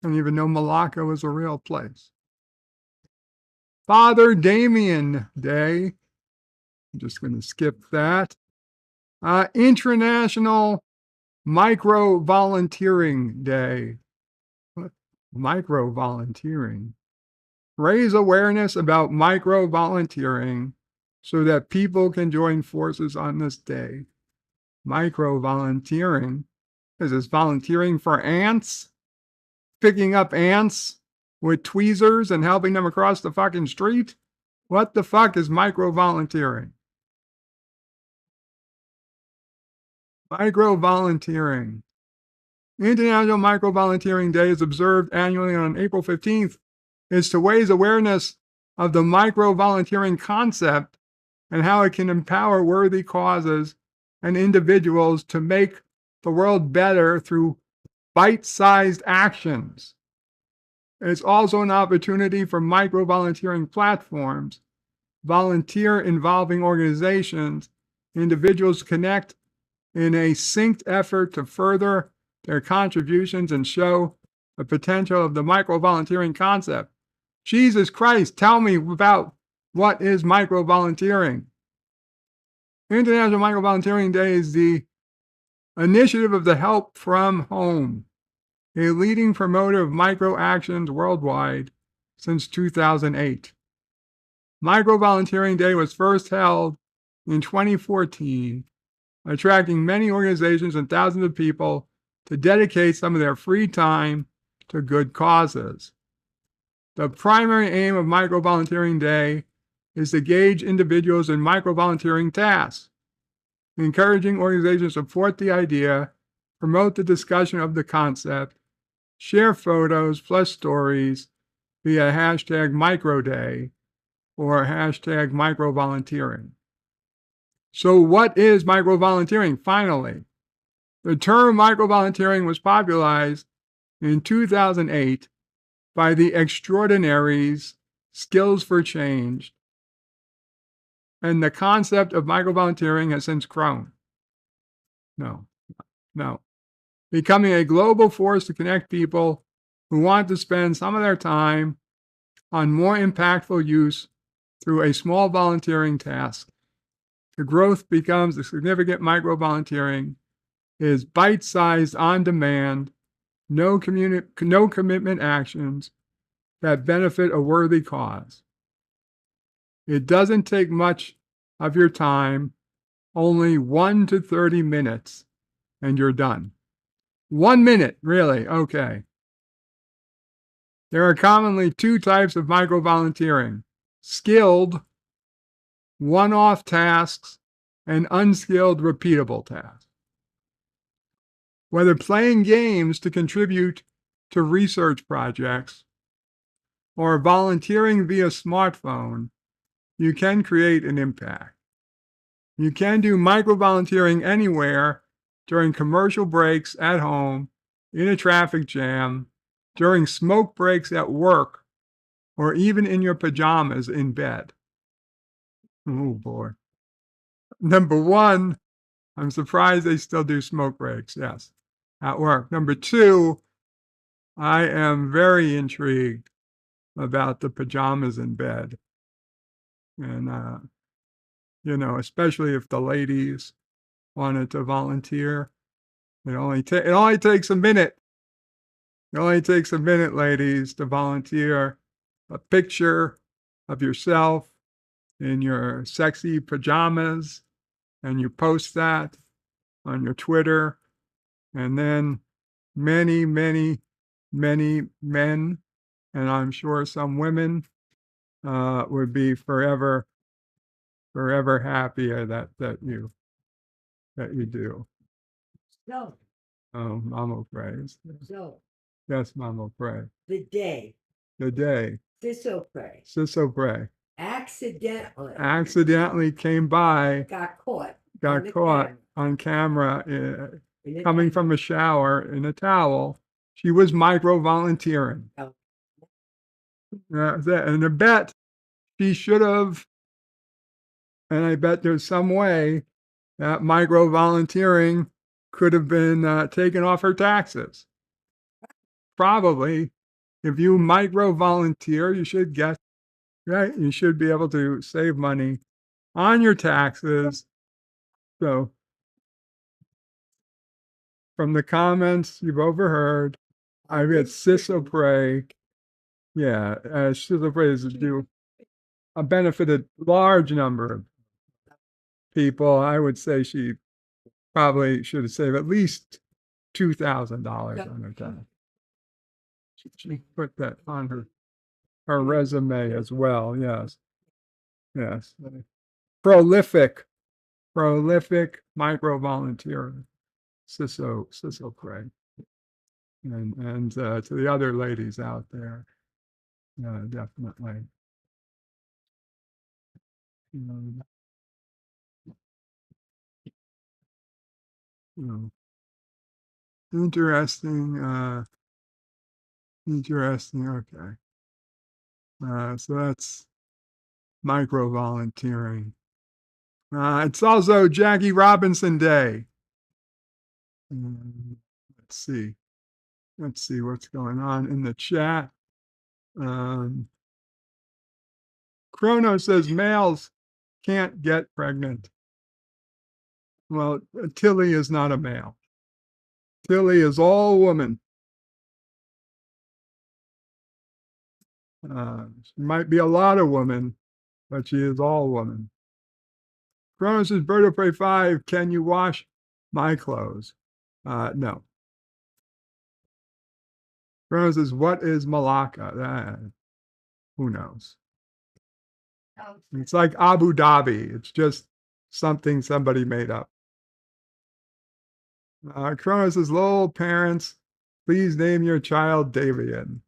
I didn't even know Malacca was a real place. Father Damien Day. I'm just going to skip that. International Micro Volunteering Day. What? Micro volunteering. Raise awareness about micro volunteering so that people can join forces on this day. micro volunteering. Is this volunteering for ants? Picking up ants with tweezers and helping them across the fucking street? What the fuck is micro volunteering? Micro volunteering. International Micro Volunteering Day is observed annually on April 15th. It's to raise awareness of the micro volunteering concept and how it can empower worthy causes and individuals to make the world better through bite-sized actions. It's also an opportunity for micro volunteering platforms, volunteer involving organizations, individuals connect in a synced effort to further their contributions and show the potential of the micro volunteering concept. Jesus Christ, tell me about what is micro volunteering. International Micro Volunteering Day is the initiative of the Help from Home, a leading promoter of micro actions worldwide since 2008. Micro Volunteering Day was first held in 2014, attracting many organizations and thousands of people to dedicate some of their free time to good causes. The primary aim of Micro Volunteering Day is to gauge individuals in micro volunteering tasks, encouraging organizations to support the idea, promote the discussion of the concept, share photos plus stories via hashtag microday or hashtag microvolunteering. So what is microvolunteering? Finally, the term microvolunteering was popularized in 2008 by the extraordinaries Skills for Change, and the concept of microvolunteering has since grown. Becoming a global force to connect people who want to spend some of their time on more impactful use through a small volunteering task. The growth becomes a significant micro-volunteering is bite-sized, on-demand, no commitment actions that benefit a worthy cause. It doesn't take much of your time, only 1 to 30 minutes, and you're done. 1 minute, really? Okay. There are commonly two types of micro-volunteering: skilled, one-off tasks, and unskilled, repeatable tasks. Whether playing games to contribute to research projects or volunteering via smartphone, you can create an impact. You can do micro-volunteering anywhere during commercial breaks at home, in a traffic jam, during smoke breaks at work, or even in your pajamas in bed. Oh boy. Number one, I'm surprised they still do smoke breaks, yes, at work. Number two, I am very intrigued about the pajamas in bed. And, especially if the ladies wanted to volunteer. It only takes a minute. It only takes a minute, ladies, to volunteer a picture of yourself in your sexy pajamas, and you post that on your Twitter, and then many, many, many men, and I'm sure some women, would be forever happier that you do. So, Oh, Mama prays. so Yes, Mama pray. the day The day Sisso Prey Sisso Pray accidentally came by, got caught on camera in a coming tent. from a shower in a towel. She was micro volunteering. Oh. And I bet she should have, and I bet there's some way that micro volunteering could have been taken off her taxes. Probably, if you micro volunteer, you should get, right? You should be able to save money on your taxes. So, from the comments you've overheard, I've got Sisso Pray. Yeah, Sisso Pray is a benefited large number of people. I would say she probably should have saved at least $2,000 on her tax. She put that on her resume as well. Yes. Yes. Prolific micro volunteer, Sissel Craig. And to the other ladies out there, definitely. Interesting. Interesting. Okay. So that's micro volunteering. It's also Jackie Robinson Day. Let's see what's going on in the chat. Chrono says males can't get pregnant. Well, Tilly is not a male. Tilly is all woman. She might be a lot of woman, but she is all woman. Chrono says, Bird of Prey 5, can you wash my clothes? No. Chrono says, what is Malacca? Who knows? It's like Abu Dhabi. It's just something somebody made up. Chrono says, lol, parents, please name your child Davian.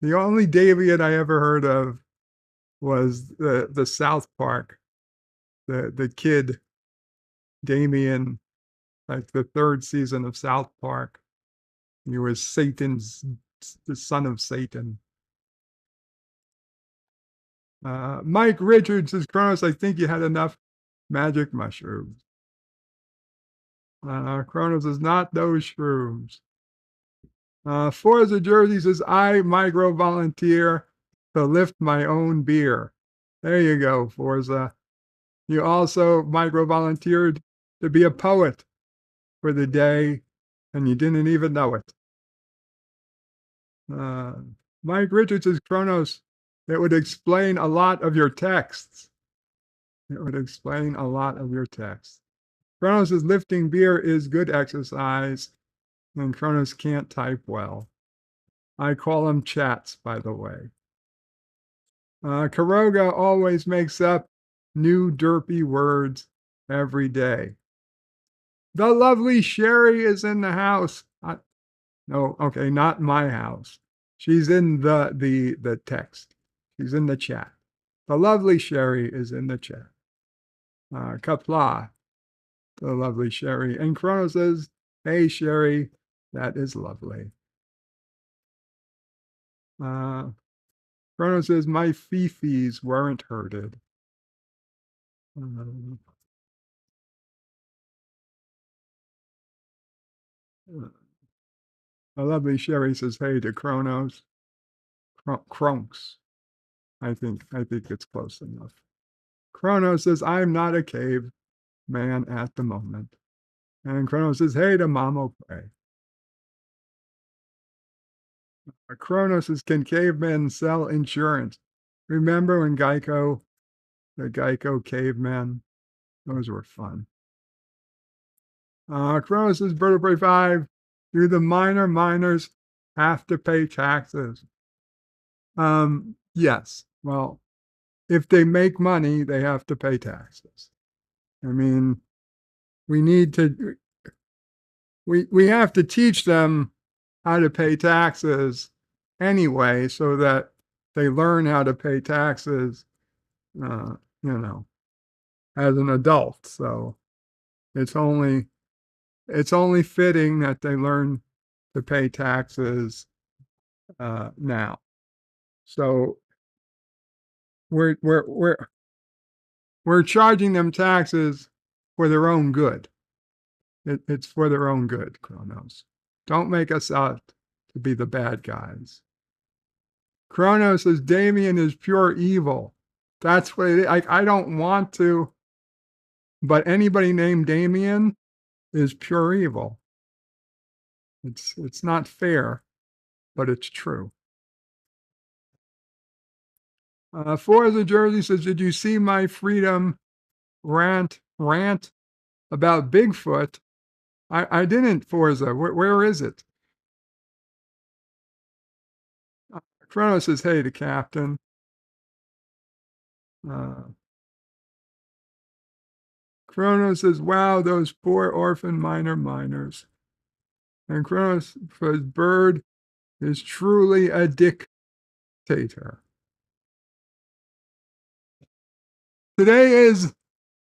The only Davian I ever heard of was the South Park, the kid Damien, like the 3rd season of South Park. He was the son of Satan. Mike Richards says, Kronos, I think you had enough magic mushrooms. Kronos is not those shrooms. Forza Jersey says, I micro volunteer to lift my own beer. There you go, Forza. You also micro volunteered to be a poet for the day, and you didn't even know it. Mike Richards says, Kronos, it would explain a lot of your texts. It would explain a lot of your texts. Kronos says, lifting beer is good exercise, and Kronos can't type well. I call them chats, by the way. Karoga always makes up new derpy words every day. The lovely Sherry is in the house. No, okay, not my house. She's in the text. She's in the chat. The lovely Sherry is in the chat. Kapla, the lovely Sherry. And Chrono says, hey, Sherry, that is lovely. Chrono says, my fifis weren't hurted. The lovely Sherry says, hey to Kronos. Kronks. I think it's close enough. Kronos says, I'm not a cave man at the moment. And Kronos says, hey to Mamo Prey. Kronos says, can cavemen sell insurance? Remember when the Geico cavemen? Those were fun. Kronos says, Bird of Prey 5, do the miners have to pay taxes? Yes. Well, if they make money, they have to pay taxes. I mean, we have to teach them how to pay taxes anyway, so that they learn how to pay taxes, as an adult. So it's only fitting that they learn to pay taxes now. So we're charging them taxes for their own good. It's for their own good, Kronos. Don't make us out to be the bad guys. Kronos says Damien is pure evil. That's what it is. I don't want to, but anybody named Damien is pure evil. It's not fair, but it's true. Forza Jersey says, did you see my freedom rant? about Bigfoot. I didn't, Forza. Where is it? Chrono says, hey to Captain. Chrono says, wow, those poor orphan miners. And Chrono says, Bird is truly a dictator. Today is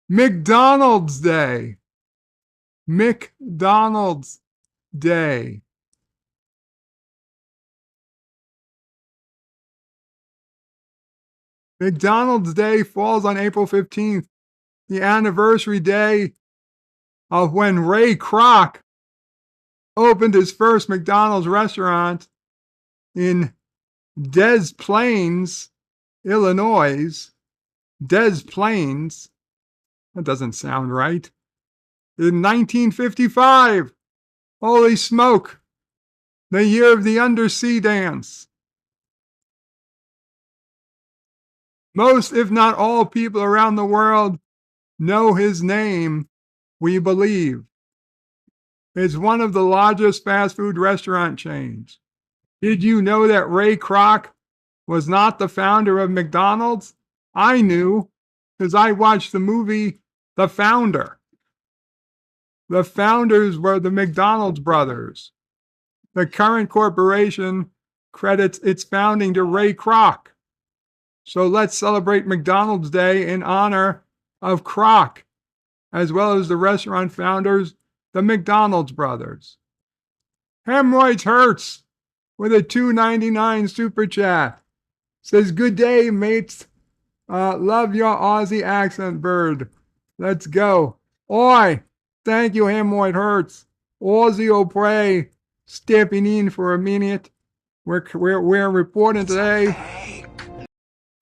McDonald's Day. McDonald's Day. McDonald's Day falls on April 15th, the anniversary day of when Ray Kroc opened his first McDonald's restaurant in Des Plaines, Illinois. Des Plaines. That doesn't sound right. In 1955. Holy smoke. The year of the undersea dance. Most, if not all, people around the world know his name, we believe. It's one of the largest fast food restaurant chains. Did you know that Ray Kroc was not the founder of McDonald's? I knew because I watched the movie The Founder. The founders were the McDonald's brothers. The current corporation credits its founding to Ray Kroc. So let's celebrate McDonald's Day in honor of Kroc, as well as the restaurant founders, the McDonald's brothers. Hemorrhoids Hurts with a $2.99 super chat. Says, good day, mates. Love your Aussie accent, Bird. Let's go. Oi, thank you, Hemorrhoid Hurts. Aussie O'Prey stepping in for a minute. We're reporting today.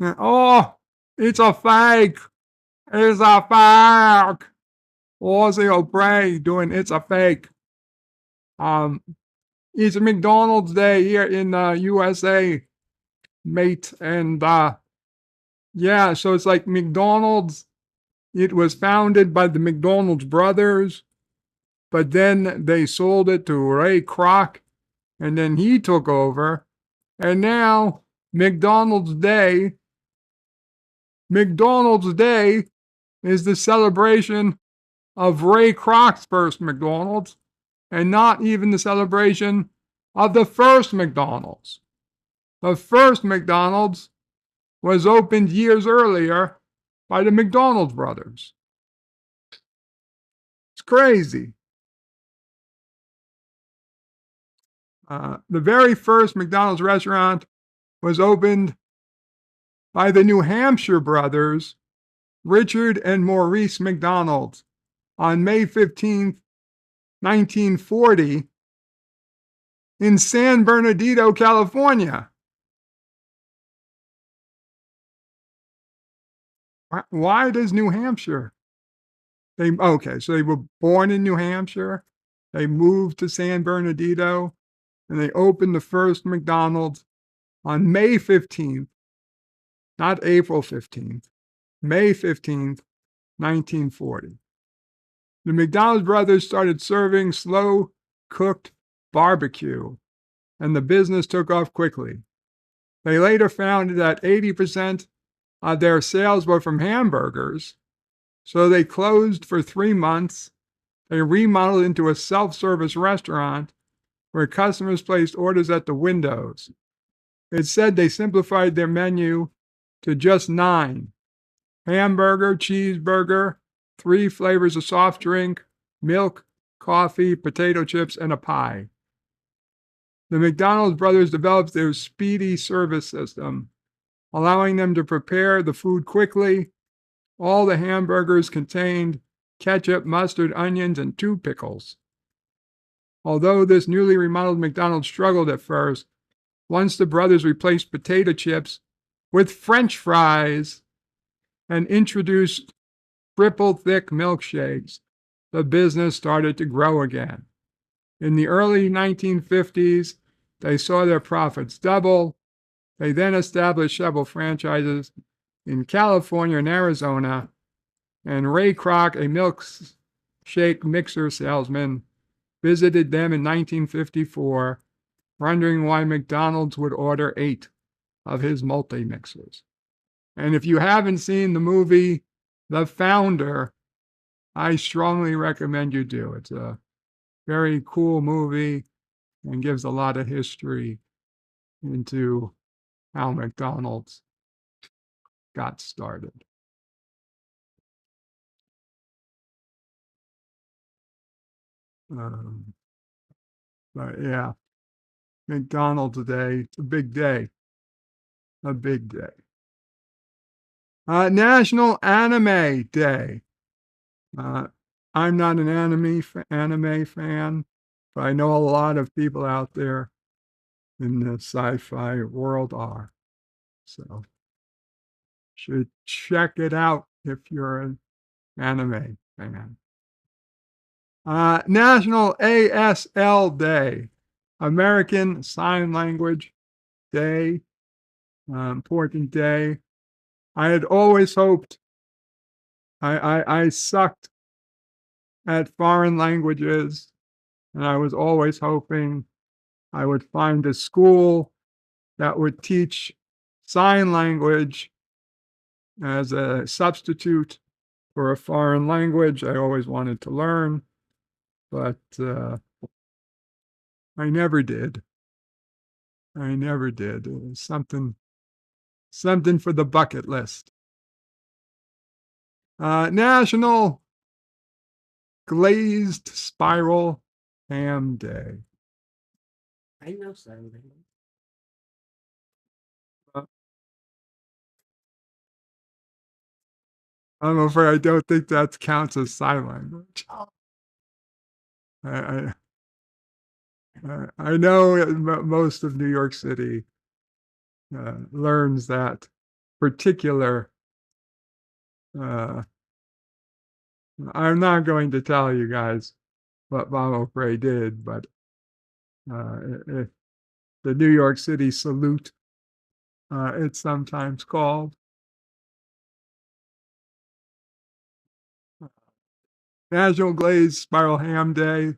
Oh, it's a fake. It's a fake. Aussie O'Prey doing it's a fake. It's McDonald's Day here in USA, mate. And yeah, so it's like McDonald's. It was founded by the McDonald's brothers, but then they sold it to Ray Kroc, and then he took over. And now McDonald's Day is the celebration of Ray Kroc's first McDonald's, and not even the celebration of the first McDonald's. The first McDonald's was opened years earlier by the McDonald's brothers. It's crazy. The very first McDonald's restaurant was opened by the New Hampshire brothers, Richard and Maurice McDonald, on May 15th, 1940, in San Bernardino, California. Why does New Hampshire? So they were born in New Hampshire. They moved to San Bernardino, and they opened the first McDonald's on May 15th, not April 15th, May 15th, 1940. The McDonald's brothers started serving slow-cooked barbecue, and the business took off quickly. They later found that 80% of their sales were from hamburgers, so they closed for 3 months. They remodeled into a self-service restaurant where customers placed orders at the windows. It said they simplified their menu to just 9: hamburger, cheeseburger, 3 flavors of soft drink, milk, coffee, potato chips, and a pie. The McDonald's brothers developed their speedy service system, allowing them to prepare the food quickly. All the hamburgers contained ketchup, mustard, onions, and 2 pickles. Although this newly remodeled McDonald's struggled at first, once the brothers replaced potato chips with French fries and introduced triple thick milkshakes, the business started to grow again. In the early 1950s, they saw their profits double. They then established several franchises in California and Arizona, and Ray Kroc, a milk shake mixer salesman visited them in 1954, wondering why McDonald's would order 8 of his multi-mixers. And if you haven't seen the movie The Founder, I strongly recommend you do. It's a very cool movie and gives a lot of history into how McDonald's got started. But yeah, McDonald's Day, it's a big day. A big day. National Anime Day. I'm not an anime fan, but I know a lot of people out there in the sci-fi world are. So should check it out if you're an anime fan. National ASL Day, American Sign Language Day, important day. I had always hoped, I sucked at foreign languages, and I was always hoping I would find a school that would teach sign language as a substitute for a foreign language I always wanted to learn, but I never did. I never did. It was something for the bucket list. National Glazed Spiral Ham Day. I know something. I'm afraid I don't think that counts as sign language. I know most of New York City learns that particular. I'm not going to tell you guys what Mama Frey did, but the New York City salute, it's sometimes called. National Glazed Spiral Ham Day.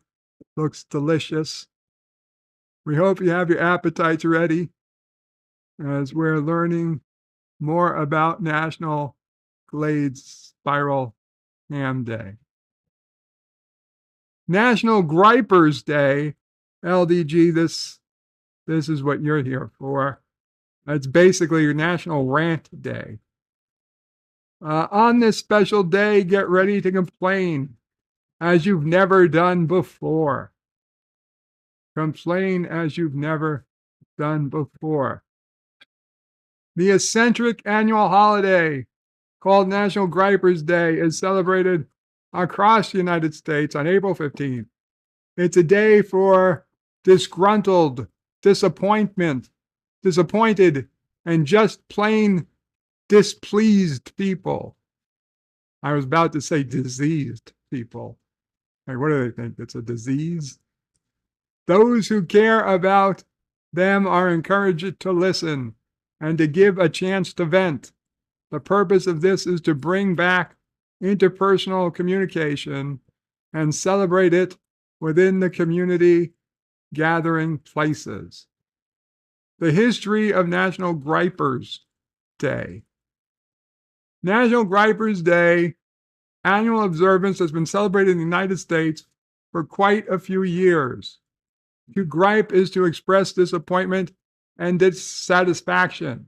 Looks delicious. We hope you have your appetites ready as we're learning more about National Glazed Spiral Ham Day. National Gripers Day. LDG, this is what you're here for. It's basically your National Rant Day. On this special day, get ready to complain as you've never done before. Complain as you've never done before. The eccentric annual holiday called National Gripers Day is celebrated across the United States on April 15th. It's a day for disgruntled, disappointed, and just plain displeased people. I was about to say diseased people. Hey, what do they think? It's a disease? Those who care about them are encouraged to listen and to give a chance to vent. The purpose of this is to bring back interpersonal communication and celebrate it within the community gathering places. The history of National Gripers Day. National Gripers Day annual observance has been celebrated in the United States for quite a few years. To gripe is to express disappointment and dissatisfaction.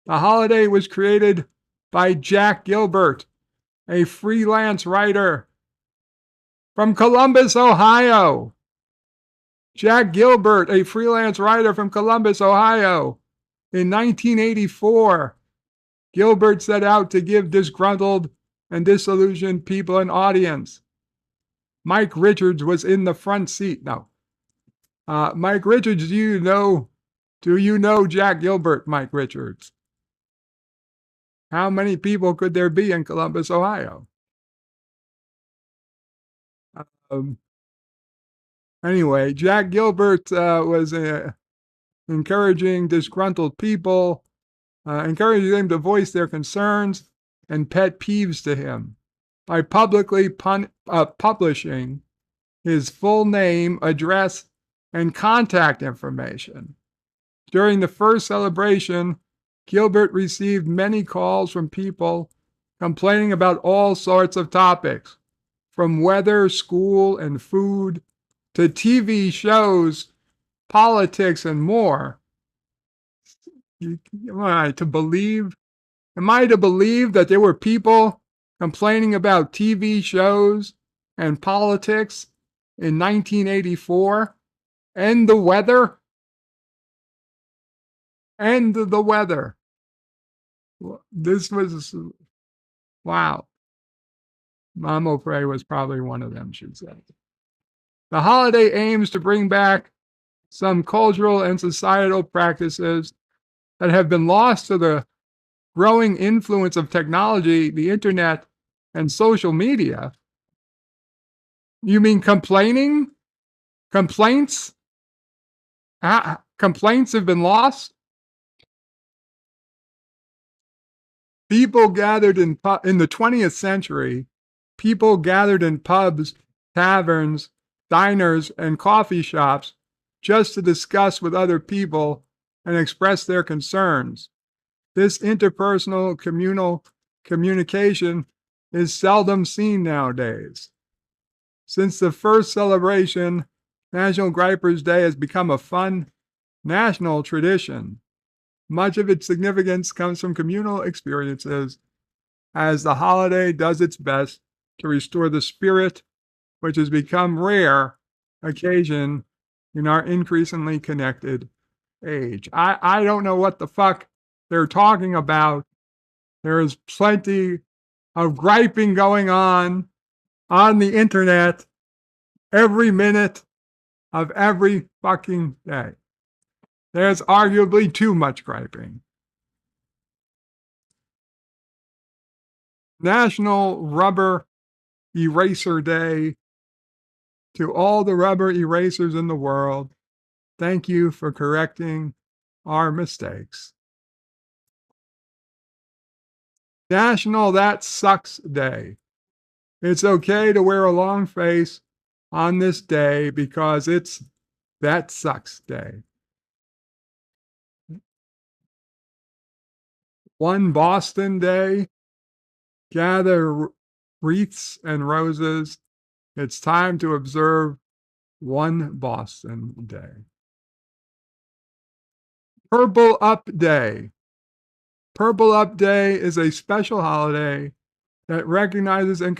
The holiday was created by Jack Gilbert, a freelance writer from Columbus, Ohio. Jack Gilbert, a freelance writer from Columbus, Ohio. In 1984, Gilbert set out to give disgruntled and disillusioned people an audience. Mike Richards was in the front seat. No. Mike Richards, do you know Jack Gilbert, Mike Richards? How many people could there be in Columbus, Ohio? Anyway, Jack Gilbert was encouraging disgruntled people, encouraging them to voice their concerns and pet peeves to him. by publicly publishing his full name, address, and contact information. During the first celebration, Gilbert received many calls from people complaining about all sorts of topics, from weather, school, and food, to TV shows, politics, and more. Am I to believe that there were people complaining about TV shows and politics in 1984? And the weather? And the weather. This was, wow. Mama Frey was probably one of them, she said. The holiday aims to bring back some cultural and societal practices that have been lost to the growing influence of technology, the internet, and social media. You mean complaining? Complaints? Complaints have been lost? People gathered in the 20th century, people gathered in pubs, taverns, diners, and coffee shops just to discuss with other people and express their concerns. This interpersonal communal communication is seldom seen nowadays. Since the first celebration, National Gripers Day has become a fun national tradition. Much of its significance comes from communal experiences, as the holiday does its best to restore the spirit, which has become rare occasion in our increasingly connected age. I don't know what the fuck they're talking about. There is plenty of griping going on the internet every minute of every fucking day. There's arguably too much griping. National Rubber Eraser Day. To all the rubber erasers in the world, thank you for correcting our mistakes. National That Sucks Day. It's okay to wear a long face on this day because it's That Sucks Day. One Boston Day. Gather wreaths and roses. It's time to observe One Boston Day. Purple Up Day. Purple Up Day is a special holiday that recognizes the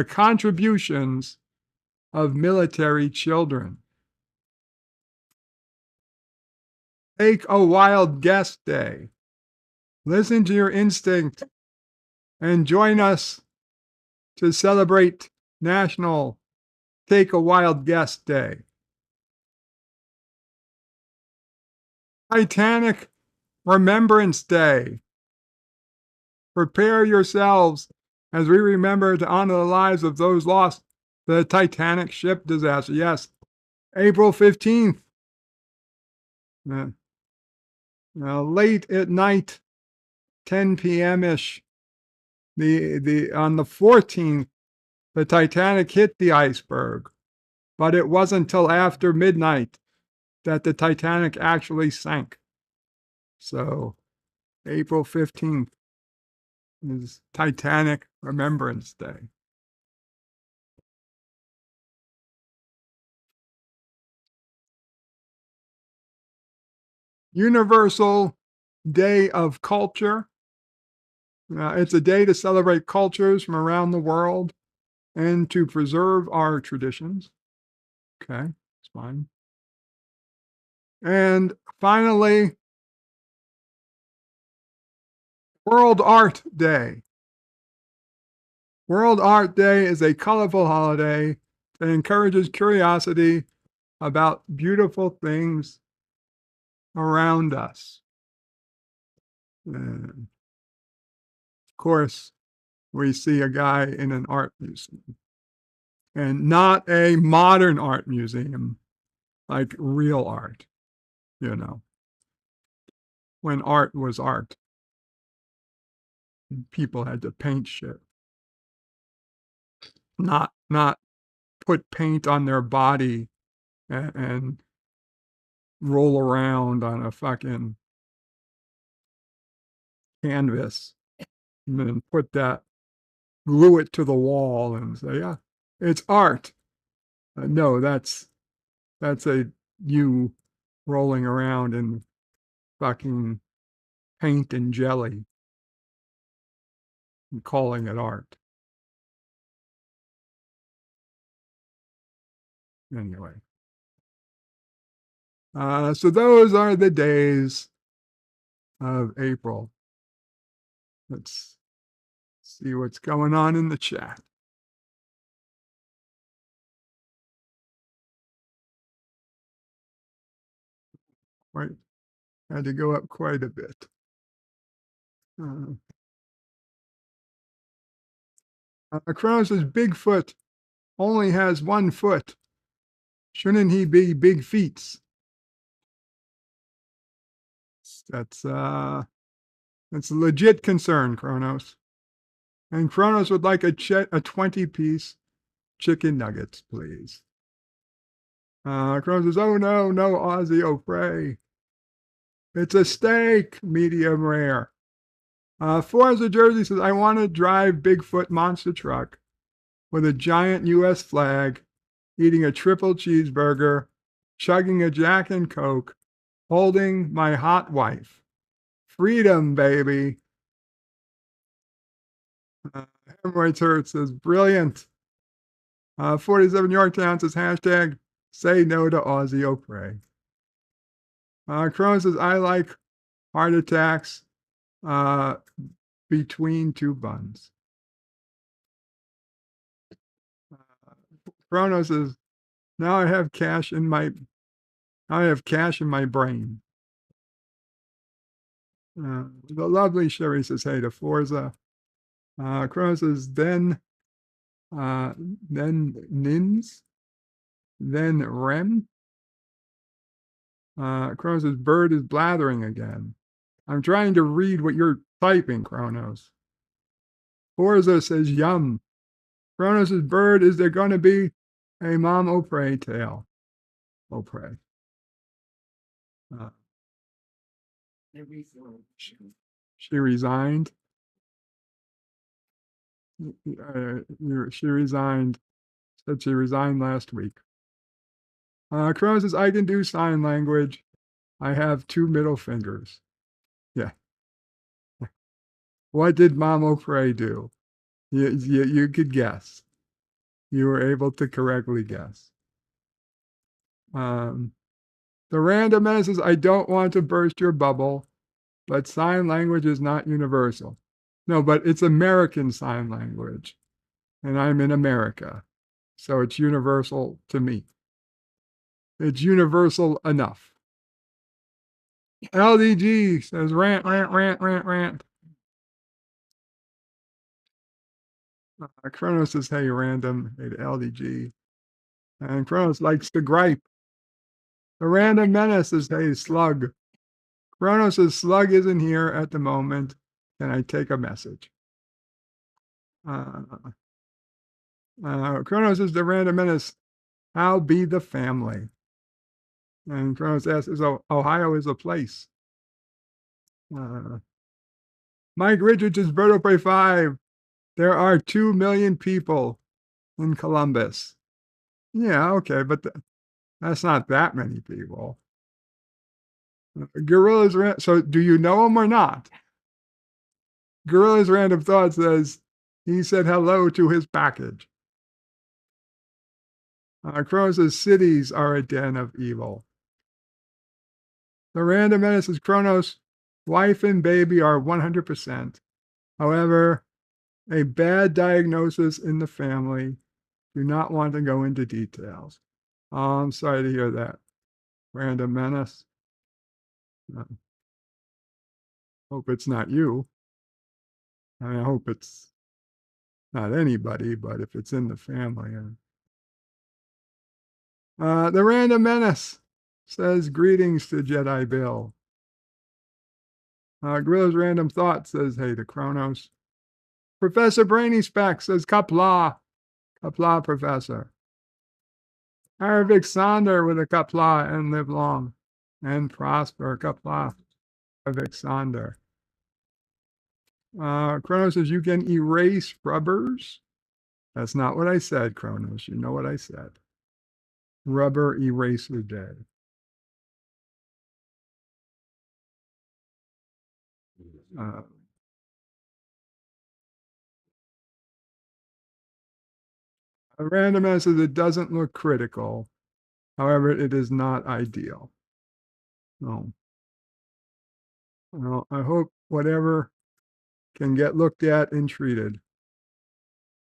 contributions of military children. Take a Wild Guess Day. Listen to your instinct and join us to celebrate National Take a Wild Guess Day. Titanic Remembrance Day. Prepare yourselves as we remember to honor the lives of those lost to the Titanic ship disaster. Yes, April 15th. Late at night, 10 p.m.-ish. On the 14th, the Titanic hit the iceberg, but it wasn't until after midnight that the Titanic actually sank. So, April 15th is Titanic Remembrance Day. Universal Day of Culture. It's a day to celebrate cultures from around the world and to preserve our traditions. Okay, it's fine. And finally, World Art Day. World Art Day is a colorful holiday that encourages curiosity about beautiful things around us. And of course, we see a guy in an art museum, and not a modern art museum, like real art, when art was art. People had to paint shit. Not put paint on their body and roll around on a fucking canvas and then glue it to the wall and say, yeah, it's art. No, that's you rolling around in fucking paint and jelly and calling it art. Anyway. So those are the days of April. Let's see what's going on in the chat. Right. Had to go up quite a bit. Crown says Bigfoot only has 1 foot. Shouldn't he be big feet? That's a legit concern, Kronos. And Kronos would like a 20-piece chicken nuggets, please. Kronos says, oh no, Ozzy O'Prey. It's a steak, medium rare. Forza Jersey says, I want to drive Bigfoot monster truck with a giant U.S. flag, eating a triple cheeseburger, chugging a Jack and Coke, holding my hot wife. Freedom, baby. Hemorrhoids Hurt says, brilliant. 47 Yorktown says, hashtag say no to Ozzy O'Prey. Cronin says, I like heart attacks between 2 buns. Chrono says, now I have cash in my brain. The lovely Sherry says, hey to Forza. Chrono says, then Nins, then Rem. Chrono says, bird is blathering again. I'm trying to read what you're typing, Chronos. Forza says, yum. Chronos says, bird, is there going to be a Mom O'Prey tale? O'Prey. She resigned. She resigned. Said she resigned last week. Chronos says, I can do sign language. I have 2 middle fingers. Yeah. What did Mom O'Prey do? You could guess. You were able to correctly guess. The random man says, I don't want to burst your bubble, but sign language is not universal. No, but it's American Sign Language, and I'm in America, so it's universal to me. It's universal enough. LDG says, rant. Kronos says, hey, random, hey to LDG. And Kronos likes to gripe. The random menace says, hey, slug. Kronos says, slug isn't here at the moment. Can I take a message? Kronos says, the random menace, how be the family? And Kronos asks, Ohio is a place. Mike Richards is Bird O'Prey 5. There are 2 million people in Columbus. Yeah, okay, but that's not that many people. Gorilla's so do you know him or not? Gorilla's Random Thought says he said hello to his package. Kronos says cities are a den of evil. The random menace says Kronos, wife and baby are 100%. However, a bad diagnosis in the family. Do not want to go into details. I'm sorry to hear that. Random menace. Hope it's not you. I hope it's not anybody, but if it's in the family. The random menace says greetings to Jedi Bill. Gorilla's Random Thought says hey to Kronos. Professor Brainy Speck says Kapla. Kapla, Professor. Aravic Sonder with a Kapla and live long and prosper. Kapla. Aravic Sonder. Chronos says you can erase rubbers. That's not what I said, Chronos. You know what I said. Rubber eraser day. A random answer that doesn't look critical. However, it is not ideal. No. Well, I hope whatever can get looked at and treated.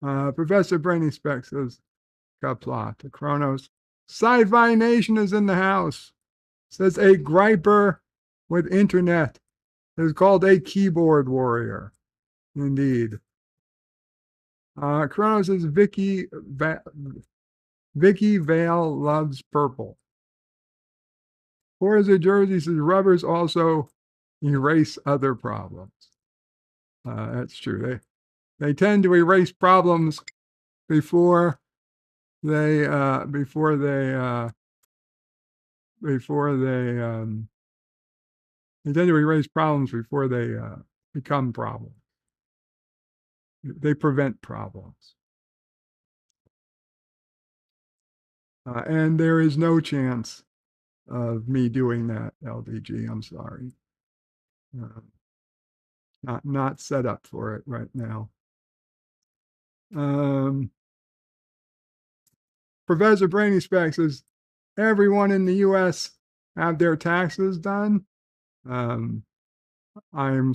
Professor Brainy Speck says, Kapla to Chronos. Sci-Fi Nation is in the house. Says a griper with internet is called a keyboard warrior. Indeed. Chronos says Vicky Vale loves purple. Forza Jersey says rubbers also erase other problems. That's true. They tend to erase problems before they tend to erase problems before they become problems. They prevent problems. And there is no chance of me doing that, LDG. I'm sorry. Not set up for it right now. Professor Brainy Speck says, everyone in the U.S. have their taxes done. I'm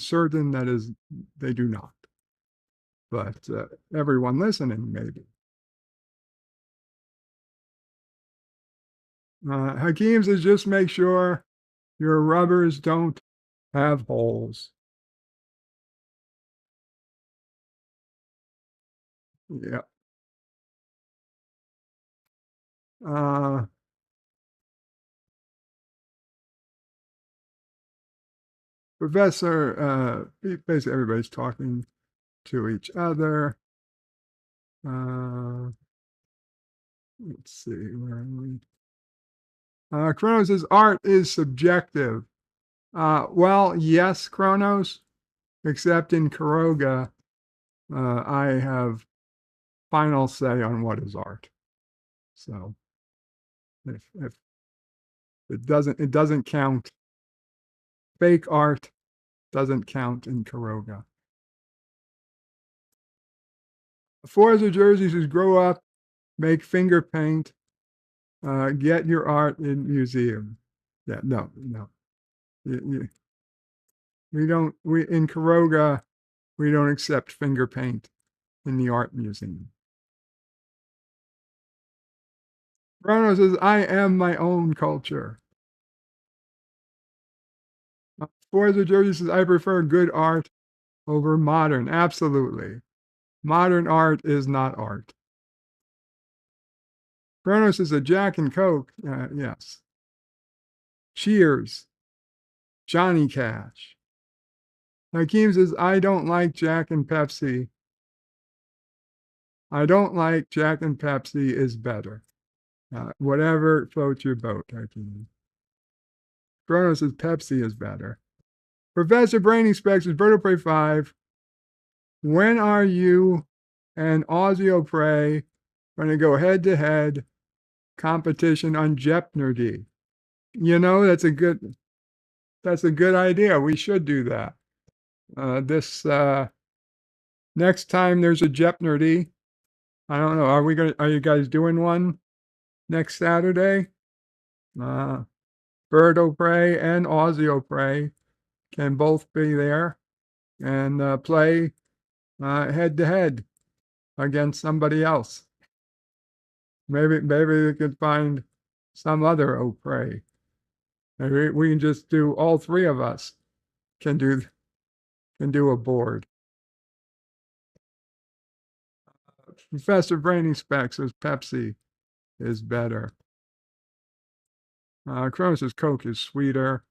certain that they do not. But everyone listening, maybe. Hakeem says, just make sure your rubbers don't have holes. Yeah. Professor, basically everybody's talking to each other. Let's see, where are we? Chronos says art is subjective. Well, yes, Chronos, except in Karoga, I have final say on what is art. So if it doesn't count. Fake art doesn't count in Karoga. Forza Jersey says grow up, make finger paint, get your art in museum. Yeah, no. In Karoga, we don't accept finger paint in the art museum. Bruno says, I am my own culture. Forza Jersey says, I prefer good art over modern. Absolutely. Modern art is not art. Bruno says a Jack and Coke. Yes. Cheers. Johnny Cash. Hakeem says, I don't like Jack and Pepsi. I don't like Jack and Pepsi is better. Whatever floats your boat, Hakeem. Bruno says Pepsi is better. Professor Brainy Specs says, Birdo Prey 5. When are you and Ozio Prey going to go head-to-head competition on Jeopardy? You know, that's a good idea. We should do that. Next time there's a Jeopardy, I don't know. Are you guys doing one next Saturday? Birdo Prey and Ozio Prey can both be there and play head-to-head against somebody else. Maybe we could find some other Prey. Maybe we can just do, all three of us can do a board. Professor Brainy Specs says Pepsi is better. Kronos says Coke is sweeter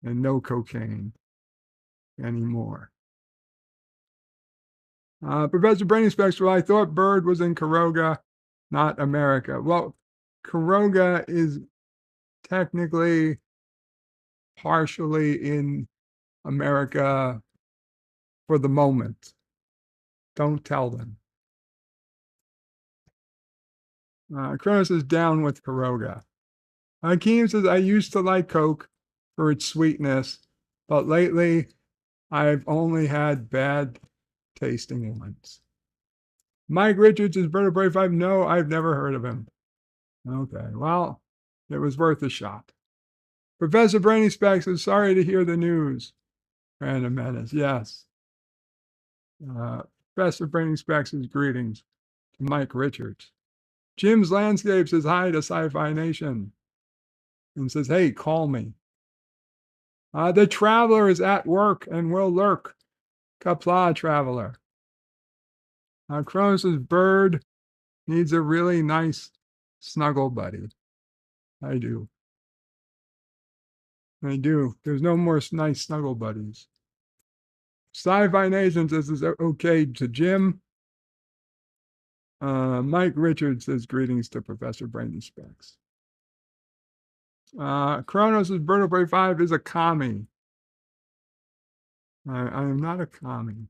and no cocaine anymore. Professor Brainy Specs, well, I thought Bird was in Caroga, not America. Well, Caroga is technically partially in America for the moment. Don't tell them. Kronos is down with Caroga. Hakeem says, I used to like Coke for its sweetness, but lately I've only had bad tasting ones. Mike Richards is Bird of Prey 5. No, I've never heard of him. Okay, well, it was worth a shot. Professor Brainy Specs is sorry to hear the news. Random Menace, yes. Professor Brainy Specs' greetings to Mike Richards. Jim's Landscape says hi to Sci-Fi Nation and says, hey, call me. The Traveler is at work and will lurk. Kapla Traveler. Kronos' Bird needs a really nice snuggle buddy. I do. There's no more nice snuggle buddies. Sci-Fi Nation says this is okay to Jim. Mike Richards says greetings to Professor Brainy Specs. Kronos' Bird of Prey 5 is a commie. I am not a commie.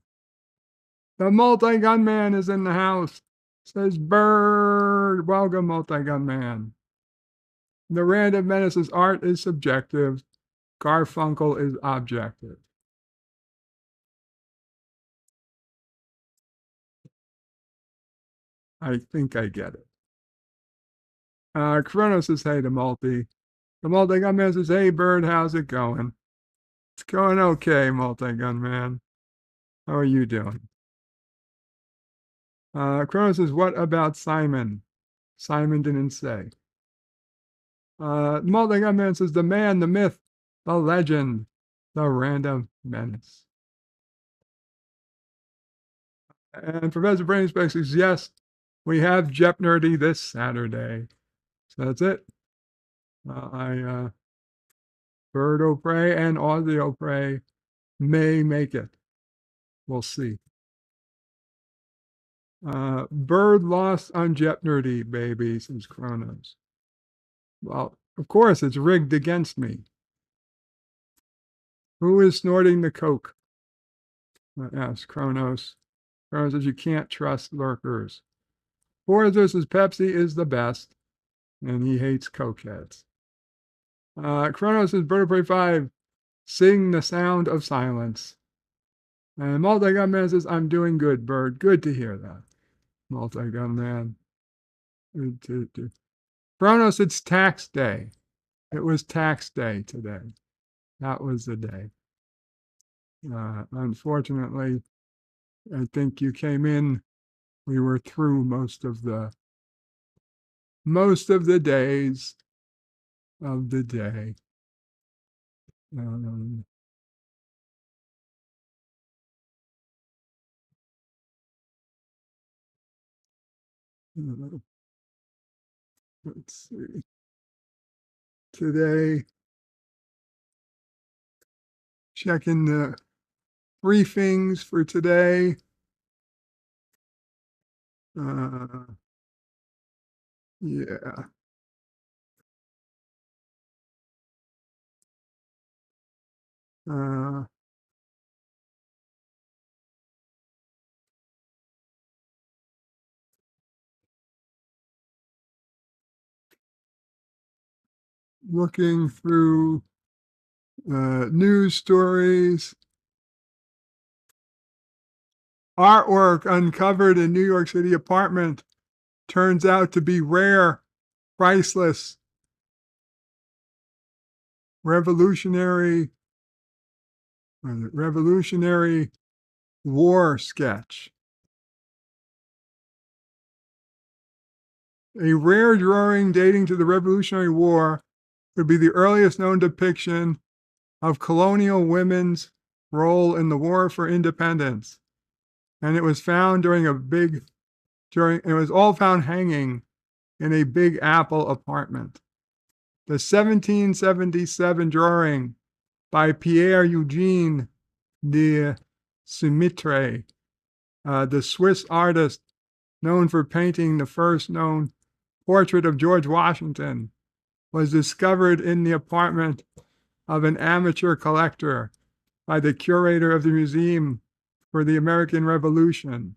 The Multi-Gun Man is in the house. Says Bird. Welcome, Multi-Gun Man. The Random Menace's art is subjective. Garfunkel is objective. I think I get it. Kronos says, hey to Multi. The Multi-Gun Man says, hey, Bird, how's it going? It's going okay, Multi-Gun Man. How are you doing? Kronos says, what about Simon? Simon didn't say. Multi-Gun Man says, the man, the myth, the legend, the Random Menace. And Professor Brainy Specs says, yes, we have Jeopardy this Saturday. So that's it. Bird o' Prey and Aussie o' Prey may make it. We'll see. Bird lost on Jeopardy, baby, says Kronos. Well, of course, it's rigged against me. Who is snorting the Coke? Asks Kronos. Kronos says you can't trust lurkers. Forza says Pepsi is the best, and he hates Cokeheads. Kronos says Bird of Prey 5, sing the sound of silence. And Multi-Gun Man says, I'm doing good, Bird. Good to hear that. Multi-Gun Man. Kronos, it's tax day. It was tax day today. That was the day. Unfortunately, I think you came in, we were through most of the days of the day. Let's see. Today, checking the briefings for today. Yeah. Looking through news stories. Artwork uncovered in New York City apartment turns out to be rare, priceless, Revolutionary War sketch. A rare drawing dating to the Revolutionary War would be the earliest known depiction of colonial women's role in the War for Independence. And it was found it was all found hanging in a Big Apple apartment. The 1777 drawing by Pierre Eugene de Sumitre The Swiss artist known for painting the first known portrait of George Washington was discovered in the apartment of an amateur collector by the curator of the Museum for the American Revolution,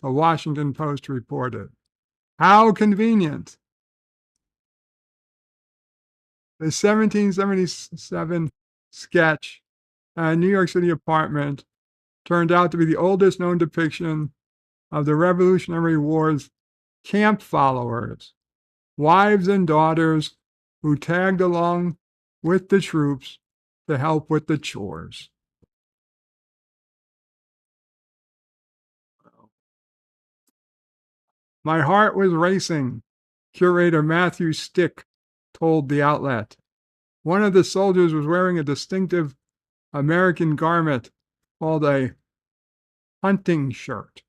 the Washington Post reported. How convenient! The 1777 sketch at a New York City apartment turned out to be the oldest known depiction of the Revolutionary War's camp followers, wives and daughters who tagged along with the troops to help with the chores. My heart was racing, curator Matthew Stick told the outlet. One of the soldiers was wearing a distinctive American garment called a hunting shirt.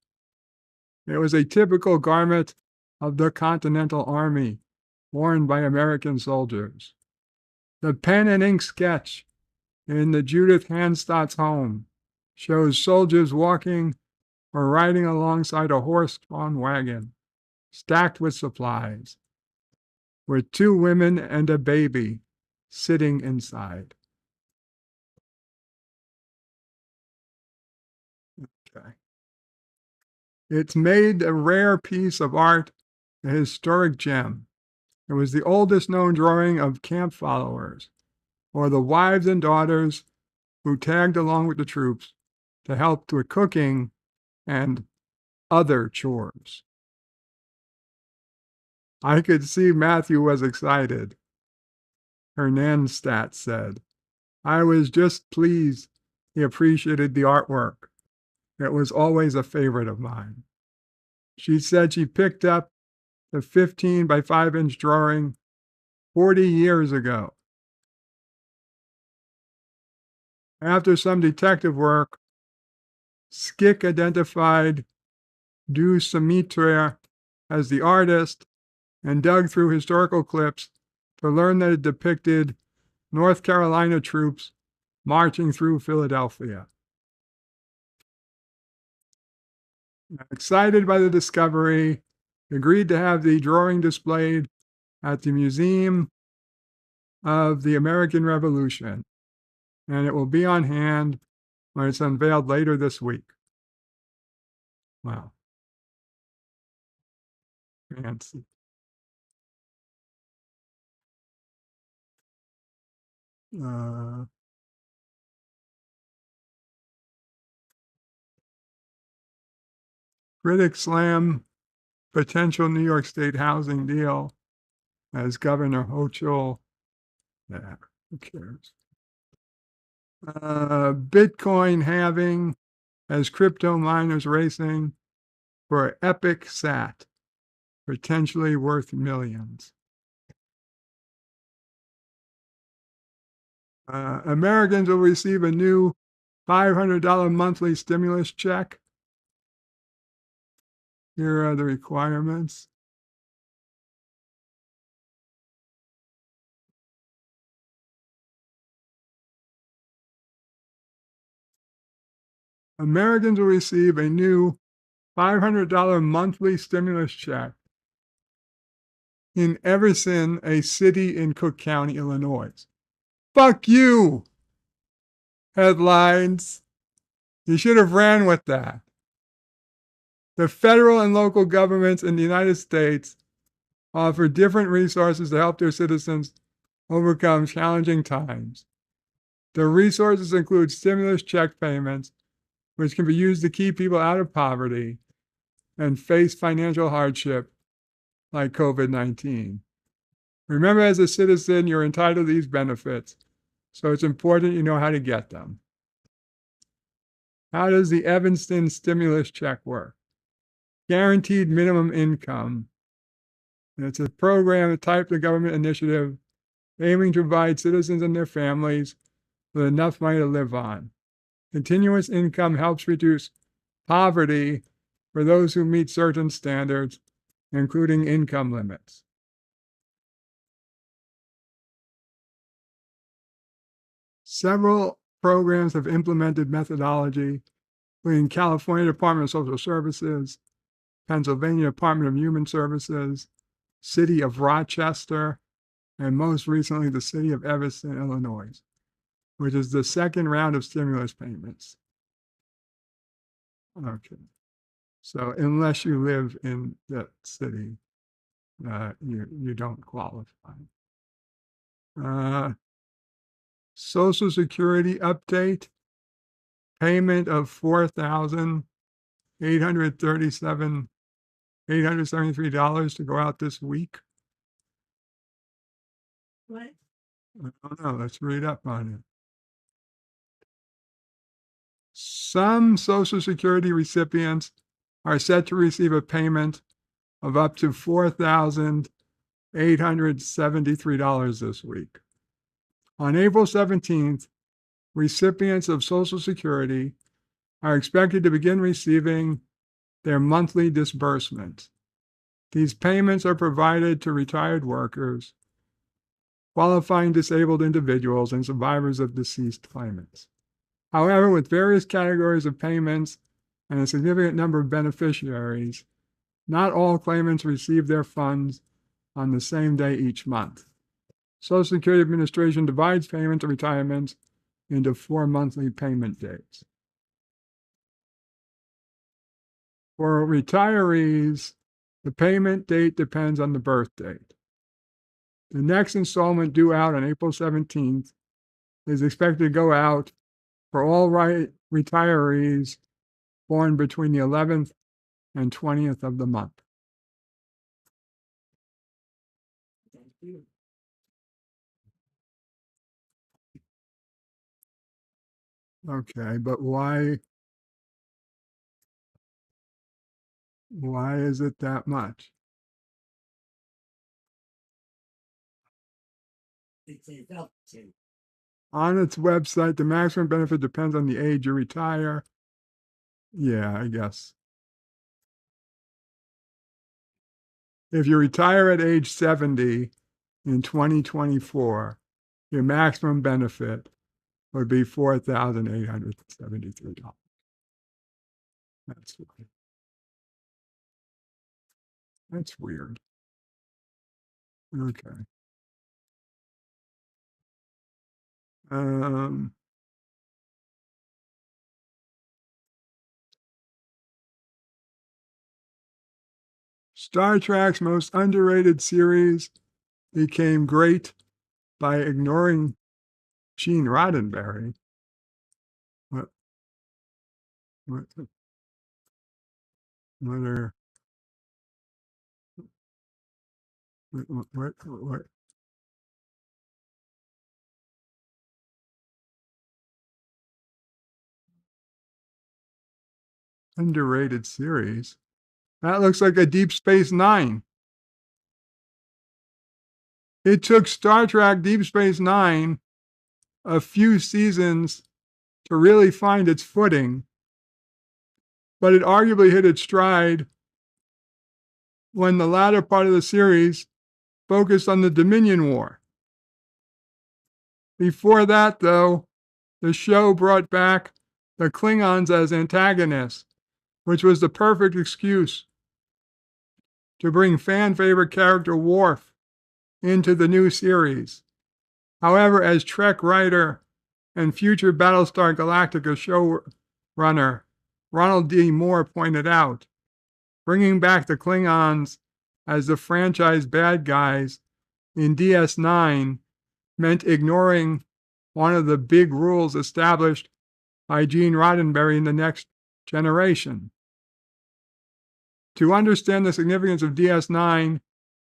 It was a typical garment of the Continental Army worn by American soldiers. The pen and ink sketch in the Judith Handstot's home shows soldiers walking or riding alongside a horse-drawn wagon stacked with supplies, with 2 women and a baby sitting inside. Okay. It's made a rare piece of art, a historic gem. It was the oldest known drawing of camp followers, or the wives and daughters who tagged along with the troops to help with cooking and other chores. I could see Matthew was excited. Hernanstadt said, I was just pleased he appreciated the artwork. It was always a favorite of mine. She said she picked up the 15 by 5-inch drawing 40 years ago. After some detective work, Skick identified Du Semitre as the artist and dug through historical clips to learn that it depicted North Carolina troops marching through Philadelphia. Excited by the discovery, agreed to have the drawing displayed at the Museum of the American Revolution, and it will be on hand when it's unveiled later this week. Wow. Fancy. Critics slam potential New York State housing deal as Governor Hochul. Yeah, who cares? Bitcoin halving as crypto miners racing for epic sat, potentially worth millions. Americans will receive a new $500 monthly stimulus check. Here are the requirements. Americans will receive a new $500 monthly stimulus check in Everson, a city in Cook County, Illinois. Fuck you! Headlines. You should have ran with that. The federal and local governments in the United States offer different resources to help their citizens overcome challenging times. The resources include stimulus check payments, which can be used to keep people out of poverty and face financial hardship like COVID-19. Remember, as a citizen, you're entitled to these benefits, so it's important you know how to get them. How does the Evanston stimulus check work? Guaranteed minimum income. And it's a program, a type of government initiative aiming to provide citizens and their families with enough money to live on. Continuous income helps reduce poverty for those who meet certain standards, including income limits. Several programs have implemented methodology including California Department of Social Services, Pennsylvania Department of Human Services, City of Rochester, and most recently the City of Evanston, Illinois, which is the second round of stimulus payments. Okay. So unless you live in that city, you don't qualify. Social Security update, payment of $873 to go out this week. What? I don't know. Let's read up on it. Some Social Security recipients are set to receive a payment of up to $4,873 this week. On April 17th, recipients of Social Security are expected to begin receiving their monthly disbursement. These payments are provided to retired workers, qualifying disabled individuals, and survivors of deceased claimants. However, with various categories of payments and a significant number of beneficiaries, not all claimants receive their funds on the same day each month. Social Security Administration divides payment to retirements into 4 monthly payment dates. For retirees, the payment date depends on the birth date. The next installment due out on April 17th is expected to go out for all retirees born between the 11th and 20th of the month. Thank you. Okay, but why is it that much? It's up to. On its website, the maximum benefit depends on the age you retire. Yeah, I guess. If you retire at age 70 in 2024, your maximum benefit would be $4,873. That's weird. That's weird. Okay. Star Trek's most underrated series became great by ignoring Gene Roddenberry. What underrated series? That looks like a Deep Space Nine. It took Star Trek Deep Space Nine a few seasons to really find its footing, but it arguably hit its stride when the latter part of the series focused on the Dominion War. Before that, though, the show brought back the Klingons as antagonists, which was the perfect excuse to bring fan favorite character Worf into the new series. However, as Trek writer and future Battlestar Galactica showrunner Ronald D. Moore pointed out, bringing back the Klingons as the franchise bad guys in DS9 meant ignoring one of the big rules established by Gene Roddenberry in The Next Generation. To understand the significance of DS9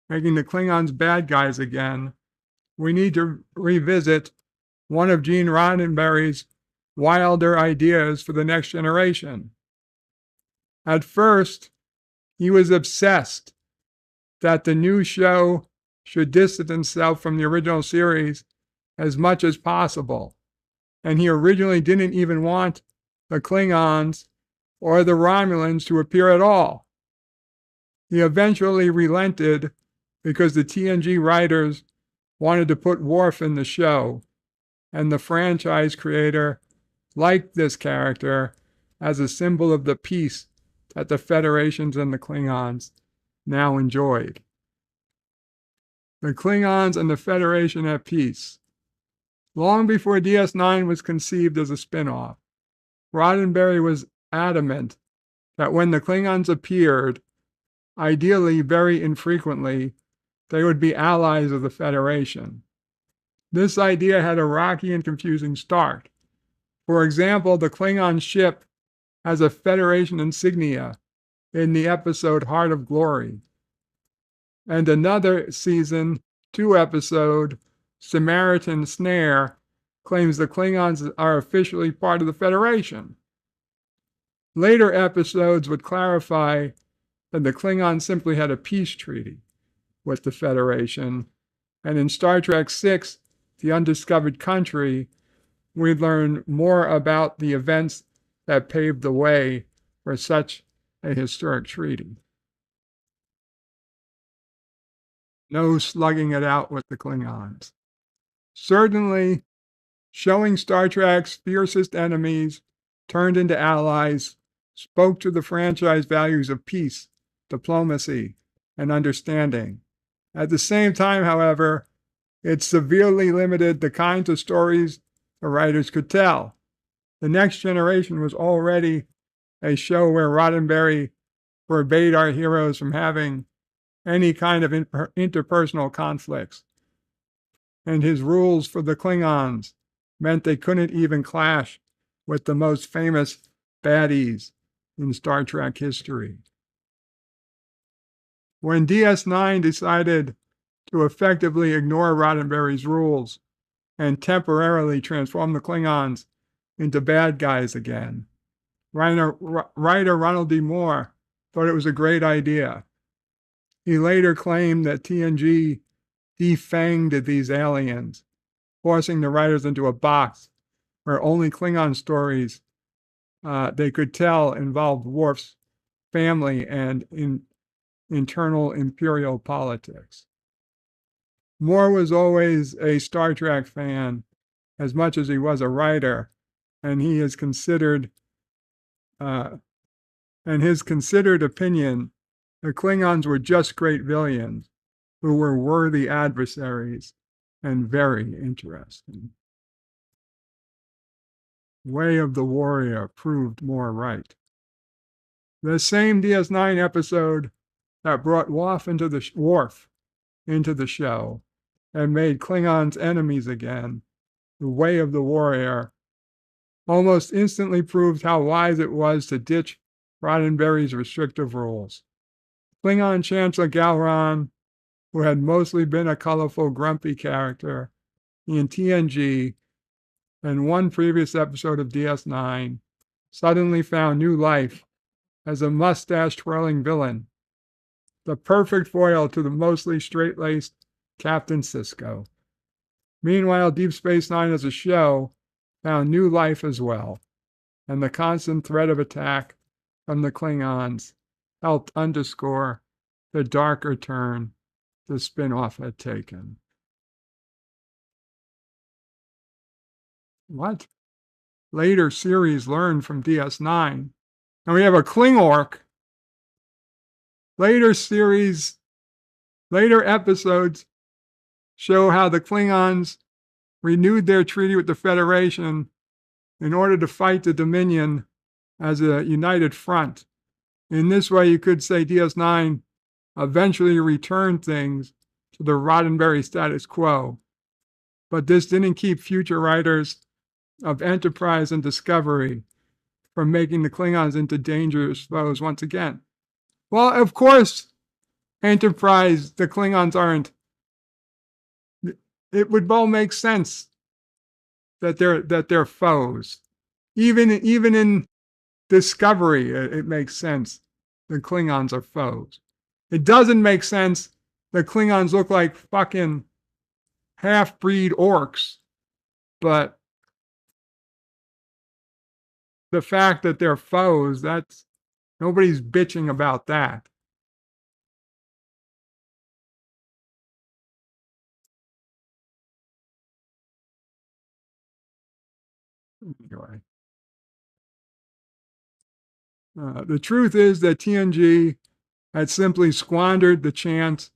making the Klingons bad guys again, we need to revisit one of Gene Roddenberry's wilder ideas for The Next Generation. At first, he was obsessed that the new show should distance itself from the original series as much as possible, and he originally didn't even want the Klingons or the Romulans to appear at all. He eventually relented because the TNG writers wanted to put Worf in the show, and the franchise creator liked this character as a symbol of the peace that the Federations and the Klingons now enjoyed. The Klingons and the Federation at peace. Long before DS9 was conceived as a spin-off, Roddenberry was adamant that when the Klingons appeared, ideally very infrequently, they would be allies of the Federation. This idea had a rocky and confusing start. For example, the Klingon ship has a Federation insignia in the episode Heart of Glory. And another season 2 episode, Samaritan Snare, claims the Klingons are officially part of the Federation. Later episodes would clarify that the Klingons simply had a peace treaty with the Federation. And in Star Trek VI, The Undiscovered Country, we learn more about the events that paved the way for such a historic treaty. No slugging it out with the Klingons. Certainly, showing Star Trek's fiercest enemies turned into allies spoke to the franchise values of peace, diplomacy, and understanding. At the same time, however, it severely limited the kinds of stories the writers could tell. The Next Generation was already a show where Roddenberry forbade our heroes from having any kind of interpersonal conflicts. And his rules for the Klingons meant they couldn't even clash with the most famous baddies in Star Trek history. When DS9 decided to effectively ignore Roddenberry's rules and temporarily transform the Klingons into bad guys again, writer Ronald D. Moore thought it was a great idea. He later claimed that TNG defanged these aliens, forcing the writers into a box where only Klingon stories they could tell involved Worf's family and internal imperial politics. Moore was always a Star Trek fan as much as he was a writer, and he is considered, in his considered opinion, the Klingons were just great villains who were worthy adversaries and very interesting. Way of the Warrior proved more right. The same DS9 episode that brought Worf into the show and made Klingons enemies again, The Way of the Warrior, almost instantly proved how wise it was to ditch Roddenberry's restrictive rules. Klingon Chancellor Galran, who had mostly been a colorful, grumpy character in TNG and one previous episode of DS9, suddenly found new life as a mustache-twirling villain, the perfect foil to the mostly straight-laced Captain Sisko. Meanwhile, Deep Space Nine as a show found new life as well, and the constant threat of attack from the Klingons helped underscore the darker turn the spin-off had taken. What? Later series learned from DS9. And we have a Klingork. Later episodes show how the Klingons renewed their treaty with the Federation in order to fight the Dominion as a united front. In this way, you could say DS9 eventually returned things to the Roddenberry status quo. But this didn't keep future writers of Enterprise and Discovery from making the Klingons into dangerous foes once again. Well, of course, Enterprise, the Klingons aren't. It would all make sense that they're foes. Even in Discovery, it makes sense the Klingons are foes. It doesn't make sense the Klingons look like fucking half-breed orcs, but the fact that they're foes, that's nobody's bitching about that. Anyway. The truth is that TNG had simply squandered the chance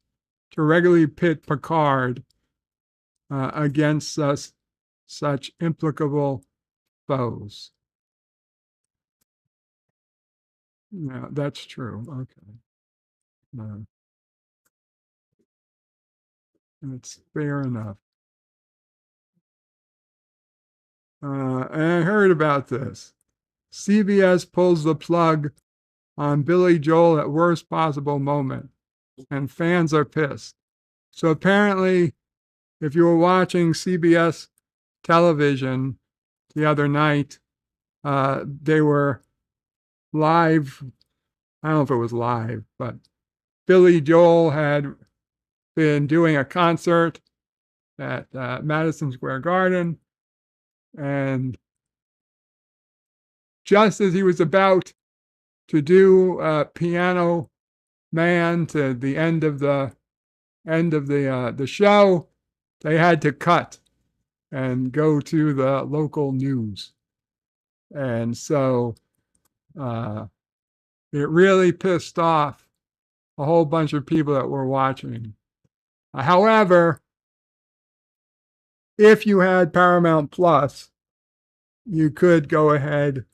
to regularly pit Picard against such implicable foes. Yeah, that's true. Okay. That's fair enough. And I heard about this. CBS pulls the plug on Billy Joel at worst possible moment, and fans are pissed. So apparently, if you were watching CBS television the other night, they were live. I don't know if it was live, but Billy Joel had been doing a concert at Madison Square Garden, and just as he was about to do Piano Man to the end of the show, they had to cut and go to the local news. And so it really pissed off a whole bunch of people that were watching. However, if you had Paramount Plus, you could go ahead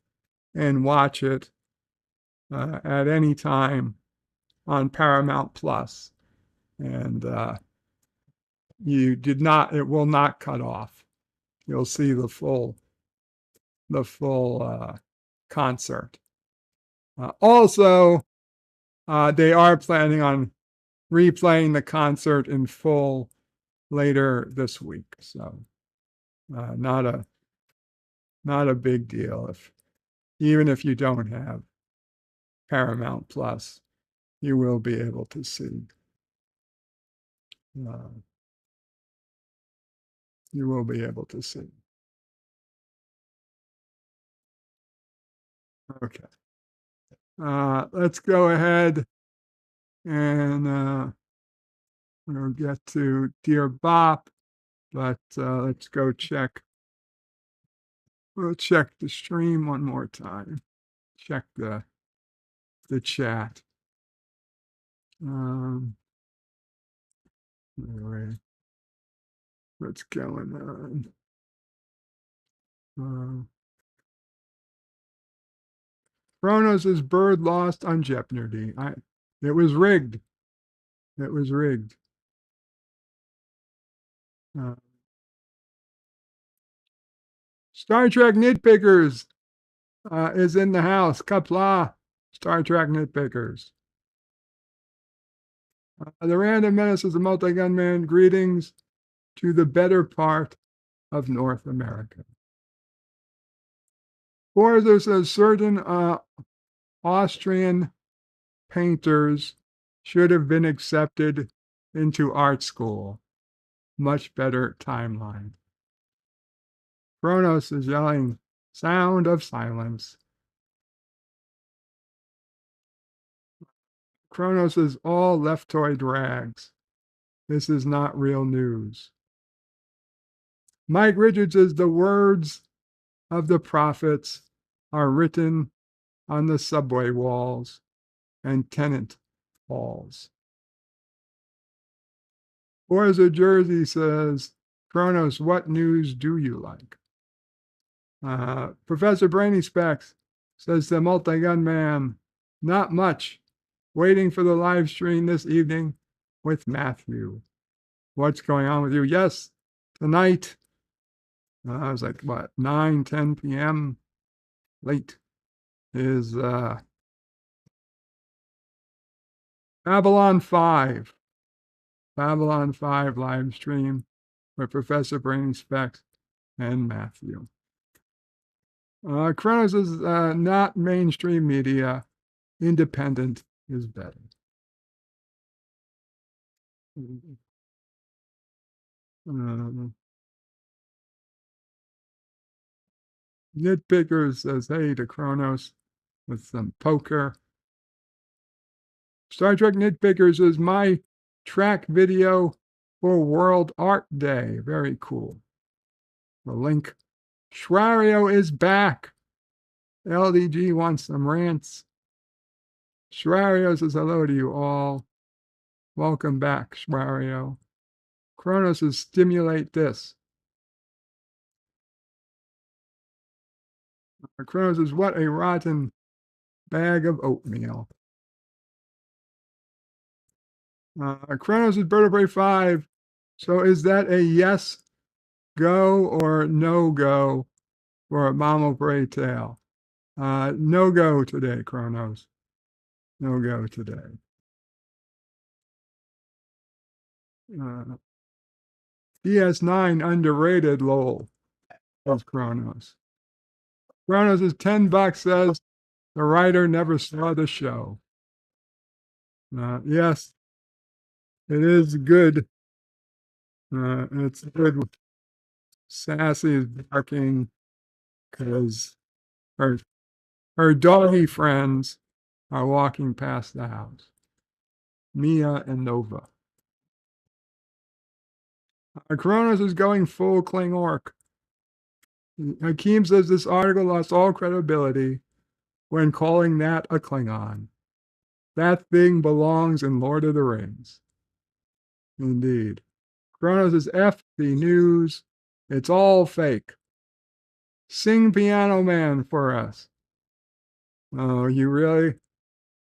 and watch it at any time on Paramount Plus. And it will not cut off. You'll see the full concert. Also, they are planning on replaying the concert in full later this week. So not a big deal. Even if you don't have Paramount Plus, you will be able to see. You will be able to see. Okay. Let's go ahead and we'll get to Dear Bop, but let's go check. We'll check the stream one more time. Check the chat. Anyway, what's going on? Kronos' bird lost on Jeopardy. It was rigged. It was rigged. Star Trek Nitpickers is in the house. Kapla, Star Trek Nitpickers. The Random Menace is a multi-gun man. Greetings to the better part of North America. Forza says certain Austrian painters should have been accepted into art school. Much better timeline. Kronos is yelling, sound of silence. Kronos is all leftoid rags. This is not real news. Mike Richards says the words of the prophets are written on the subway walls and tenant halls. Forza Jersey says, Kronos, what news do you like? Professor Brainy Specs says the multi-gun man, not much. Waiting for the live stream this evening with Matthew. What's going on with you? Yes, tonight, I was like, 9, 10 p.m. late is Babylon 5. Babylon 5 live stream with Professor Brainy Specs and Matthew. Kronos is not mainstream media. Independent is better. Nitpicker says, hey to Kronos with some poker. Star Trek Nitpicker says, my track video for World Art Day. Very cool. The link. Schwario is back. LDG wants some rants Schwario says hello to you all. Welcome back, Schwario. Kronos says stimulate this. Kronos says what a rotten bag of oatmeal. Kronos is Bird of Prey 5. So is that a yes go or no go for a Mama Prey tale? No go today, Kronos. No go today. DS9 underrated, lol, of Kronos. Kronos is $10, says the writer never saw the show. Yes, it is good. It's good. Sassy is barking because her doggy friends are walking past the house. Mia and Nova. Kronos is going full Kling Orc. Hakeem says this article lost all credibility when calling that a Klingon. That thing belongs in Lord of the Rings. Indeed. Kronos is F the news. It's all fake. Sing Piano Man for us. Oh, you really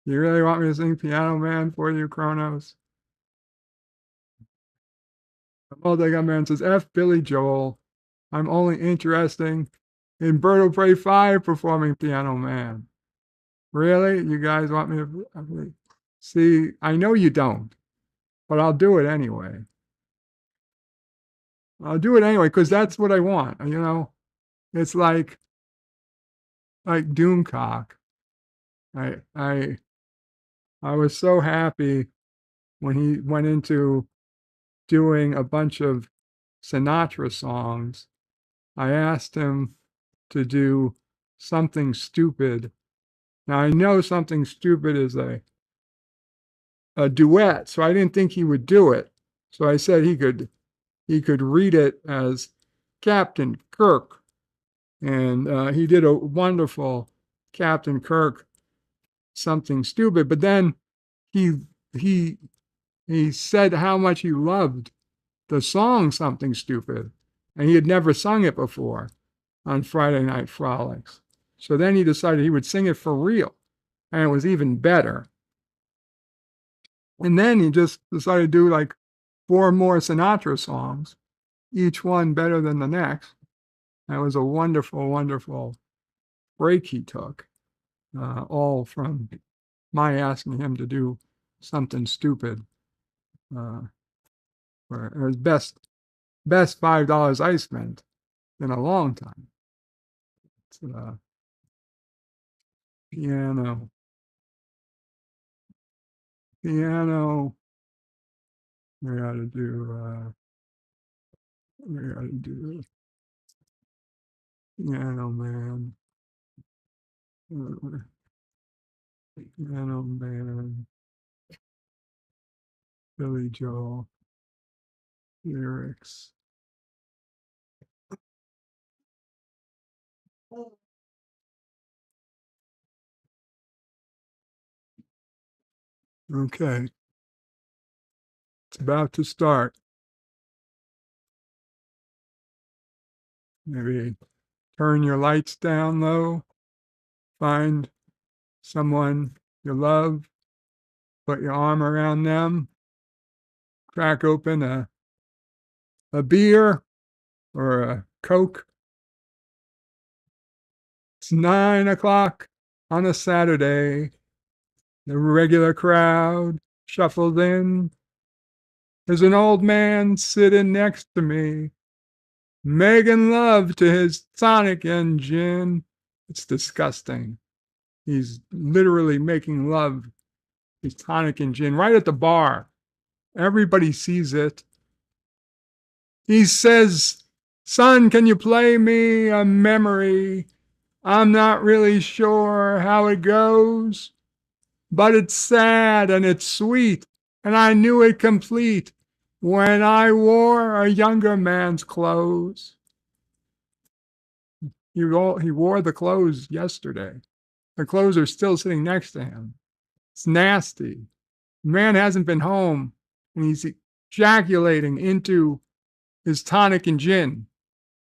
want me to sing Piano Man for you, Kronos? Multigun Man says F Billy Joel. I'm only interested in Bird of Prey 5 performing Piano Man. Really? You guys want me to see? I know you don't, but I'll do it anyway. I'll do it anyway because that's what I want. You know, it's like Doomcock. I was so happy when he went into doing a bunch of Sinatra songs. I asked him to do Something Stupid. Now I know Something Stupid is a duet, so I didn't think he would do it. So I said he could read it as Captain Kirk, and he did a wonderful Captain Kirk Something Stupid. But then he said how much he loved the song Something Stupid, and he had never sung it before on Friday Night Frolics. So then he decided he would sing it for real, and it was even better. And then he just decided to do like 4 more Sinatra songs, each one better than the next. That was a wonderful, wonderful break he took, all from my asking him to do Something Stupid. For his best $5 I spent in a long time. It's, piano. We got to do Piano Man. Piano Man. Billy Joel. Lyrics. Okay. It's about to start. Maybe turn your lights down low. Find someone you love. Put your arm around them. Crack open a beer or a Coke. It's 9 o'clock on a Saturday. The regular crowd shuffled in. There's an old man sitting next to me, making love to his tonic and gin. It's disgusting. He's literally making love, his tonic and gin, right at the bar. Everybody sees it. He says, "Son, can you play me a memory? I'm not really sure how it goes, but it's sad and it's sweet, and I knew it complete when I wore a younger man's clothes." He wore the clothes yesterday. The clothes are still sitting next to him. It's nasty. Man hasn't been home and he's ejaculating into his tonic and gin.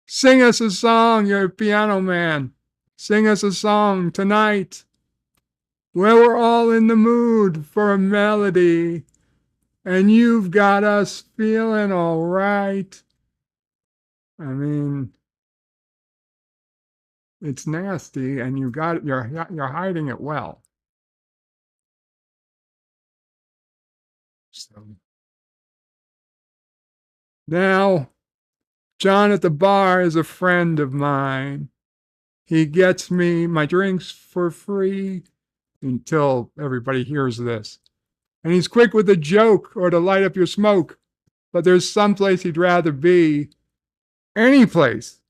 Sing us a song, you're a piano man. Sing us a song tonight where we're all in the mood for a melody and you've got us feeling all right. I mean, it's nasty and you're hiding it well. So now, John at the bar is a friend of mine. He gets me my drinks for free until everybody hears this. And he's quick with a joke or to light up your smoke. But there's some place he'd rather be. Any place.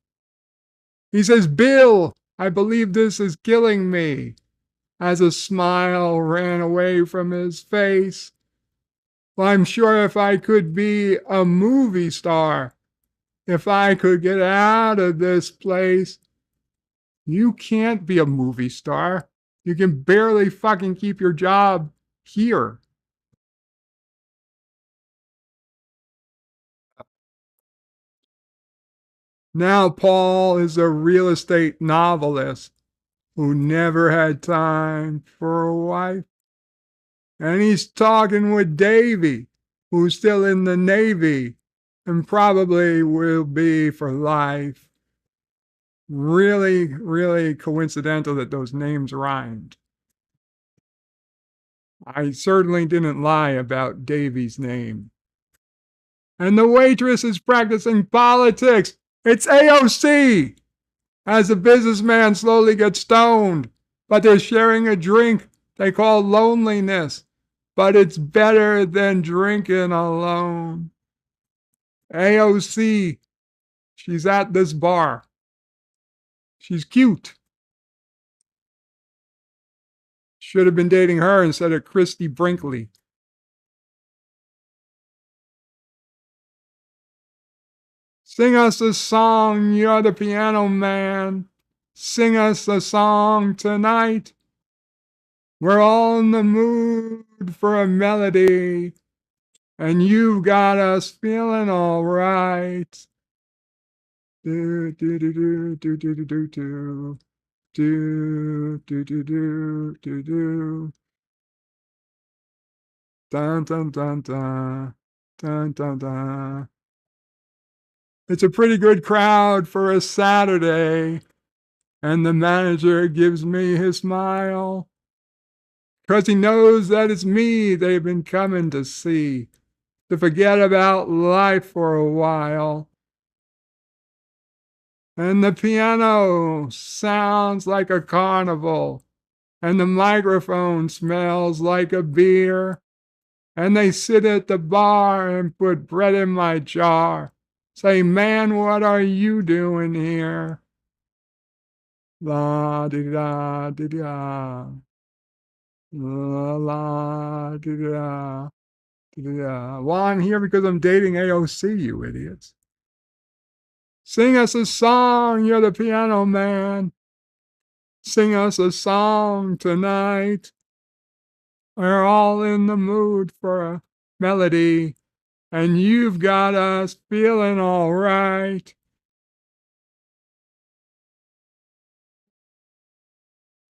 He says, Bill, I believe this is killing me. As a smile ran away from his face. Well, I'm sure if I could be a movie star, if I could get out of this place. You can't be a movie star. You can barely fucking keep your job here. Now Paul is a real estate novelist who never had time for a wife. And he's talking with Davy, who's still in the Navy and probably will be for life. Really, really coincidental that those names rhymed. I certainly didn't lie about Davy's name. And the waitress is practicing politics. It's AOC! As a businessman slowly gets stoned, but they're sharing a drink they call loneliness. But it's better than drinking alone. AOC, she's at this bar. She's cute. Should have been dating her instead of Christy Brinkley. Sing us a song, you're the piano man. Sing us a song tonight. We're all in the mood for a melody, and you've got us feeling all right. Do, do, do, do, do, do, do, do, do. Do, do, do, do, do, do. Dun, dun, dun, dun. Dun, dun, dun. It's a pretty good crowd for a Saturday, and the manager gives me his smile, 'cause he knows that it's me they've been coming to see, to forget about life for a while. And the piano sounds like a carnival, and the microphone smells like a beer, and they sit at the bar and put bread in my jar. Say, man, what are you doing here? La di da di da. La la di da di da. Well, I'm here because I'm dating AOC, you idiots. Sing us a song, you're the piano man. Sing us a song tonight. We're all in the mood for a melody, and you've got us feeling all right.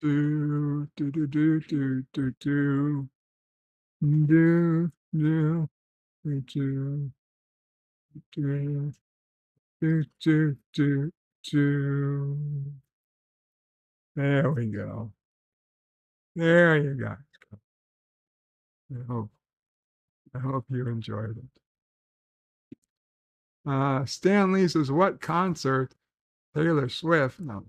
Do, do, do, do, do, do, do. Do, do, do, do, do, do, do, do, do. There we go. There you go. I hope you enjoyed it. Stanley says, what concert? Taylor Swift? No.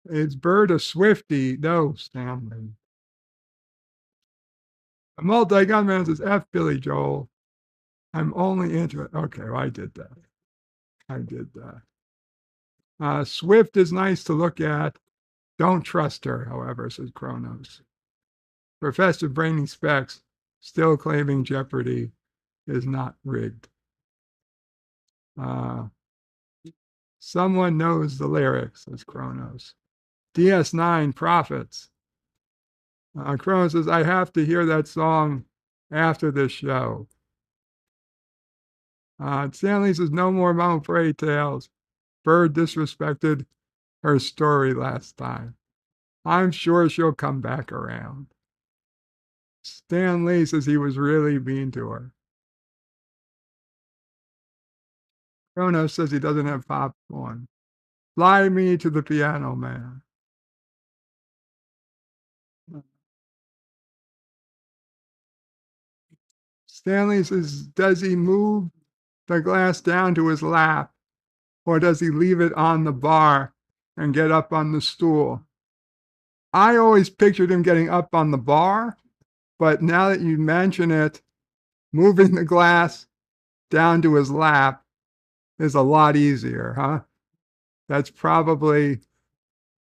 It's Bird of Swifty. No, Stanley. A multi-gun man says, F Billy Joel. I'm only interested. Okay, well, I did that. Swift is nice to look at. Don't trust her, however, says Kronos. Professor Brainy Specs still claiming Jeopardy is not rigged. Someone knows the lyrics, says Kronos. DS9 Prophets. Crono says, I have to hear that song after this show. Stanley says, no more Mount Fairy Tales. Bird disrespected her story last time. I'm sure she'll come back around. Stan Lee says he was really mean to her. Crono says he doesn't have popcorn. Fly me to the Piano Man. Stanley says, does he move the glass down to his lap, or does he leave it on the bar and get up on the stool? I always pictured him getting up on the bar, but now that you mention it, moving the glass down to his lap is a lot easier, huh? That's probably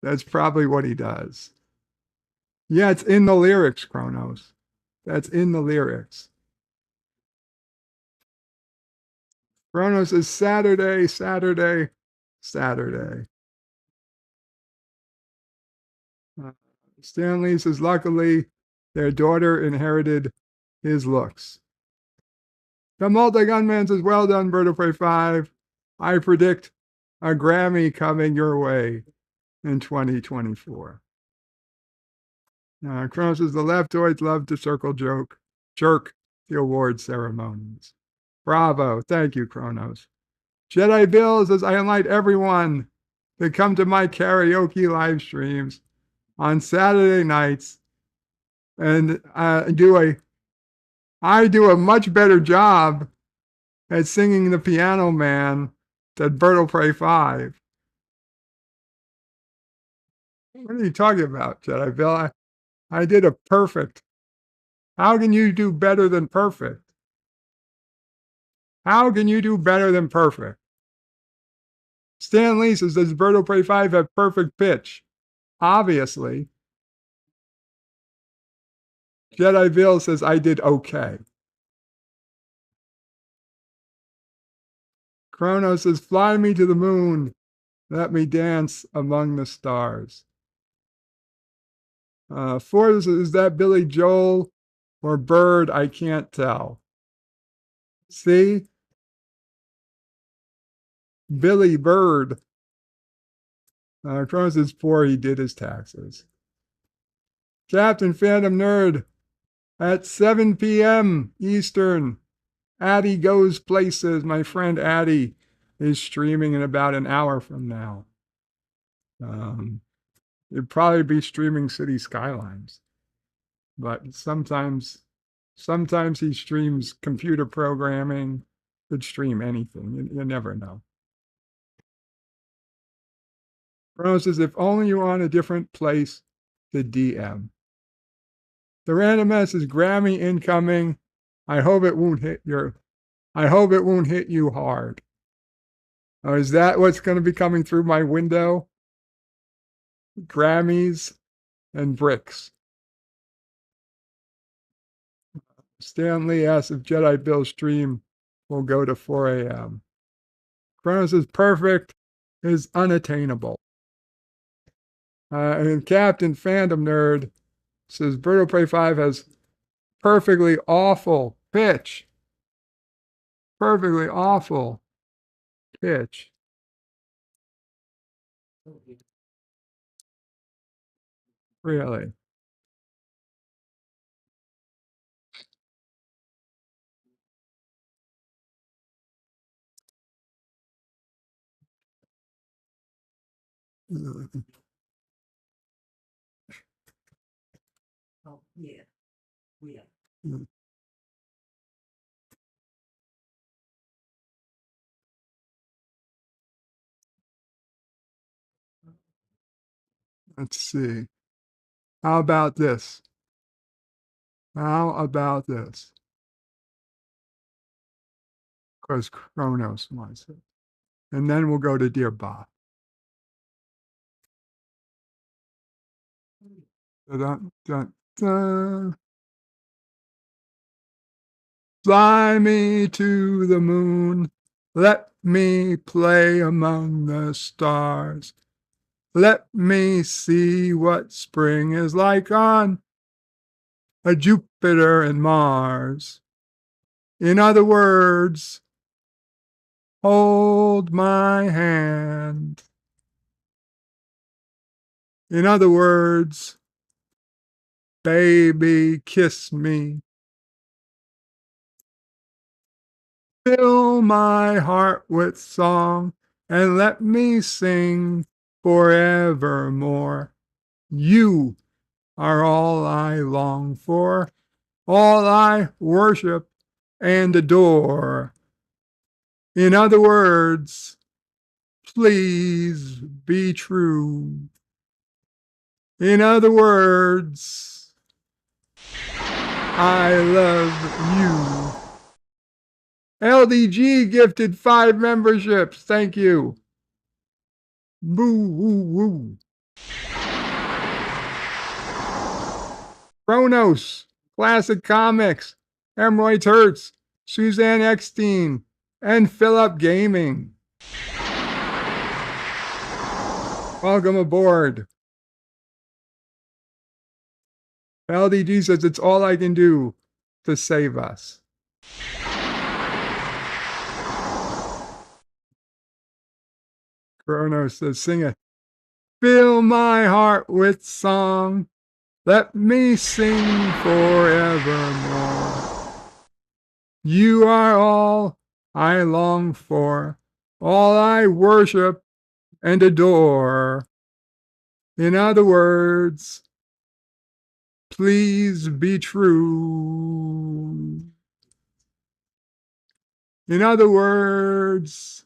what he does. Yeah, it's in the lyrics, Kronos. That's in the lyrics. Kronos is Saturday, Saturday, Saturday. Stanley says, luckily, their daughter inherited his looks. The Multi-Gunman says, well done, Bird of Prey 5. I predict a Grammy coming your way in 2024. Kronos says, the leftoids love to jerk the award ceremonies. Bravo. Thank you, Kronos. Jedi Bill says, I invite everyone to come to my karaoke live streams on Saturday nights, and I do a much better job at singing The Piano Man than Bird of Prey 5. What are you talking about, Jedi Bill? I did a perfect. How can you do better than perfect? How can you do better than perfect? Stan Lee says, does Bird of Prey 5 have perfect pitch? Obviously. Jedi Bill says, I did okay. Kronos says, fly me to the moon. Let me dance among the stars. Ford says, is that Billy Joel or Bird? I can't tell. See? Billy Bird. Kronos is poor. He did his taxes. Captain Phantom Nerd at 7 p.m. Eastern. Addie Goes Places. My friend Addie is streaming in about an hour from now. It'd probably be streaming City Skylines. But sometimes he streams computer programming. Could stream anything. You never know. Kronos says, if only you were on a different place to DM. The random S is Grammy incoming. I hope it won't hit you hard. Oh, is that what's going to be coming through my window? Grammys and bricks. Stanley asks if Jedi Bill's stream will go to 4 a.m. Kronos is perfect is unattainable. And Captain Phantom Nerd says Bird of Prey 5 has perfectly awful pitch. Perfectly awful pitch. Really? Oh, yeah. Yeah. Let's see. How about this? How about this? Because Kronos wants it. And then we'll go to Dear Bob. Dun, dun, dun. Fly me to the moon. Let me play among the stars. Let me see what spring is like on a Jupiter and Mars. In other words, hold my hand. In other words, baby, kiss me. Fill my heart with song and let me sing forevermore. You are all I long for, all I worship and adore. In other words, please be true. In other words, I love you. LDG gifted 5 memberships. Thank you. Boo woo woo. Kronos, Classic Comics, Hemorrhoids Hurts, Suzanne Eckstein, and Philip Gaming. Welcome aboard. LDG says it's all I can do to save us. Kronos says, sing it. Fill my heart with song. Let me sing forevermore. You are all I long for, all I worship and adore. In other words, please be true. In other words,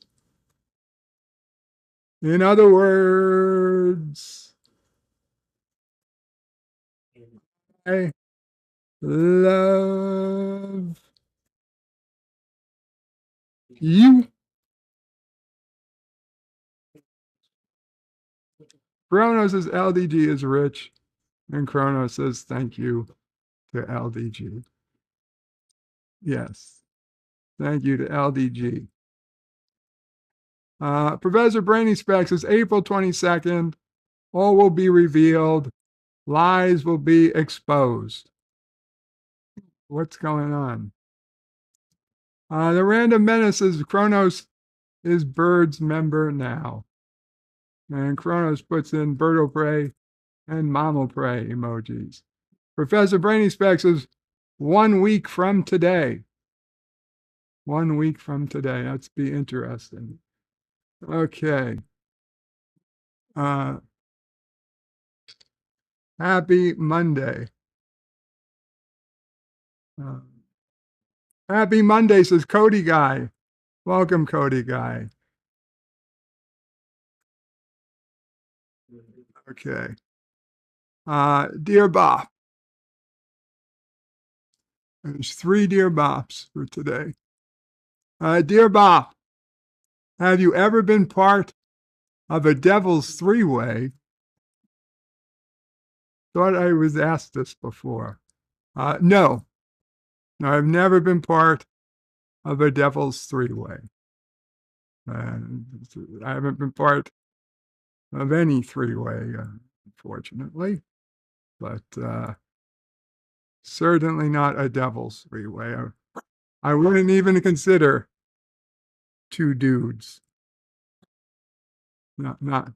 I love you. Kronos says LDG is rich, and Kronos says thank you to LDG. Yes, thank you to LDG. Professor Brainy Specs says April 22nd, all will be revealed, lies will be exposed. What's going on? The Random Menace says Kronos is Bird's member now. And Kronos puts in Birdo Prey and Mamo Prey emojis. Professor Brainy Specs says 1 week from today. 1 week from today. That's be interesting. Okay. Happy Monday. Happy Monday, says Cody Guy. Welcome, Cody Guy. Okay. Dear Bop. There's 3 Dear Bops for today. Dear Bop, have you ever been part of a devil's 3-way? Thought I was asked this before. No. No, I've never been part of a devil's 3-way. I haven't been part of any 3-way, unfortunately, but certainly not a devil's 3-way. I wouldn't even consider 2 dudes. Not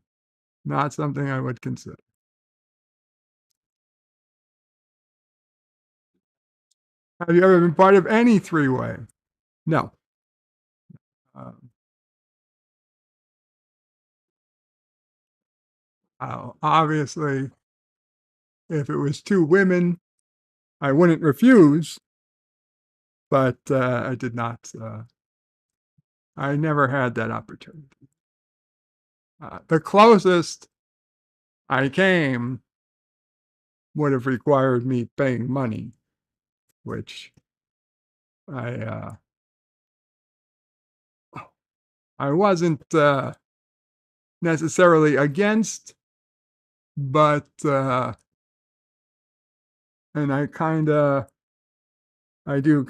something I would consider. Have you ever been part of any 3-way? No. Obviously, if it was 2 women, I wouldn't refuse, but I did not. I never had that opportunity. The closest I came would have required me paying money, which I wasn't necessarily against, but and I do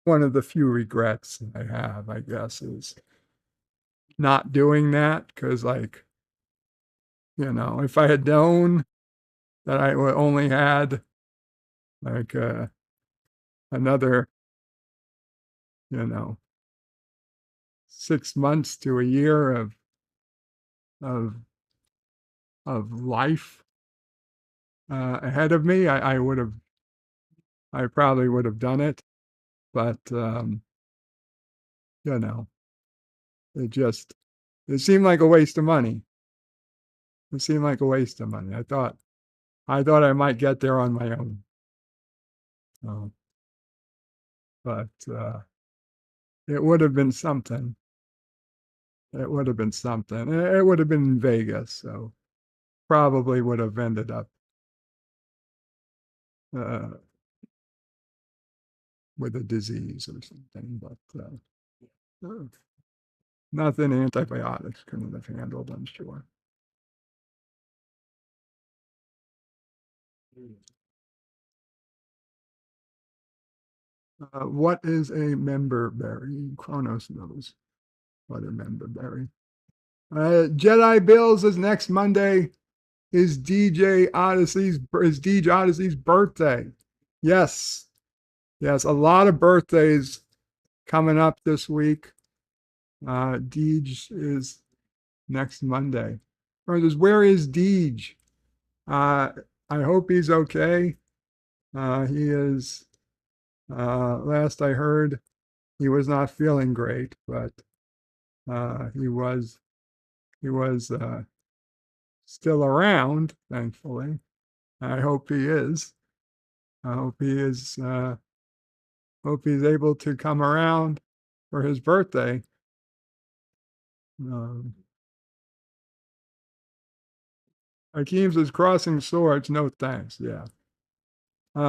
one of the few regrets I have, I guess, is not doing that, because, like, if I had known that I only had like another, 6 months to a year of life ahead of me, I probably would have done it, but it seemed like a waste of money. It seemed like a waste of money. I thought I might get there on my own. But it would have been something. It would have been something. It would have been in Vegas, so probably would have ended up with a disease or something, but nothing antibiotics couldn't have handled, I'm sure. What is a member berry? Kronos knows what a member berry. Jedi Bills is next Monday. Is DJ Odyssey's birthday? Yes, a lot of birthdays coming up this week. Deej is next Monday. Where is Deej? I hope he's okay. He is. Last I heard, he was not feeling great, but he was still around, thankfully. I hope he is. I hope he is. Hope he's able to come around for his birthday. Hakeem says crossing swords. No thanks. Yeah.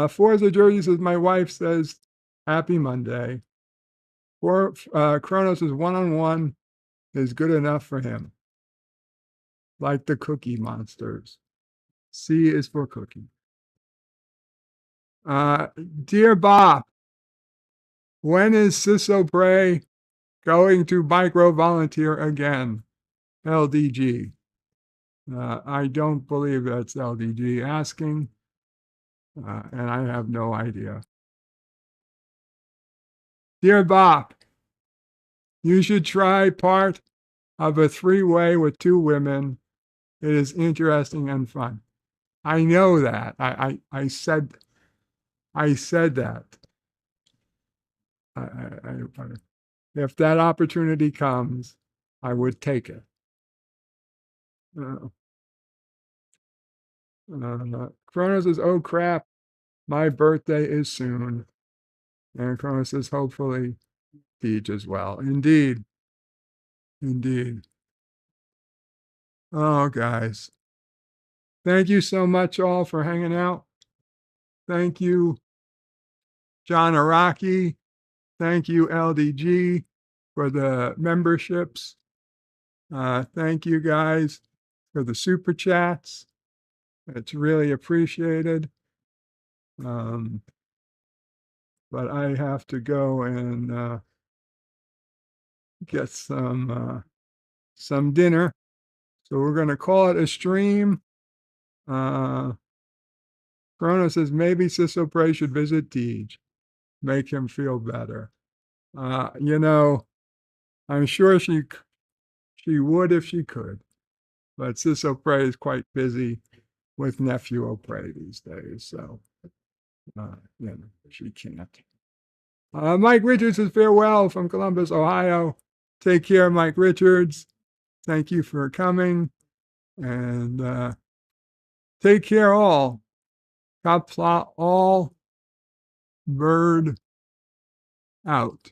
Forza Jersey says my wife says happy Monday. Kronos is one-on-one is good enough for him. Like the Cookie Monsters. C is for cookie. Dear Bob, when is Ciso Bray going to micro volunteer again? LDG. I don't believe that's LDG asking, and I have no idea. Dear Bob, you should try part of a 3-way with 2 women. It is interesting and fun. I know that. I said that. If that opportunity comes, I would take it. Kronos says, oh crap, my birthday is soon. And Kronos says, hopefully Deej as well. Indeed. Oh, guys. Thank you so much all for hanging out. Thank you, John Araki. Thank you, LDG, for the memberships. Thank you guys for the super chats. It's really appreciated. But I have to go and get some dinner. So we're going to call it a stream. Chrono says maybe Ciso Bray should visit Deej, make him feel better. I'm sure she would if she could, but Ciso Bray is quite busy with nephew O'Prey these days, so she can't. Mike Richards says farewell from Columbus, Ohio. Take care, Mike Richards. Thank you for coming, and take care all. Kapla all bird out.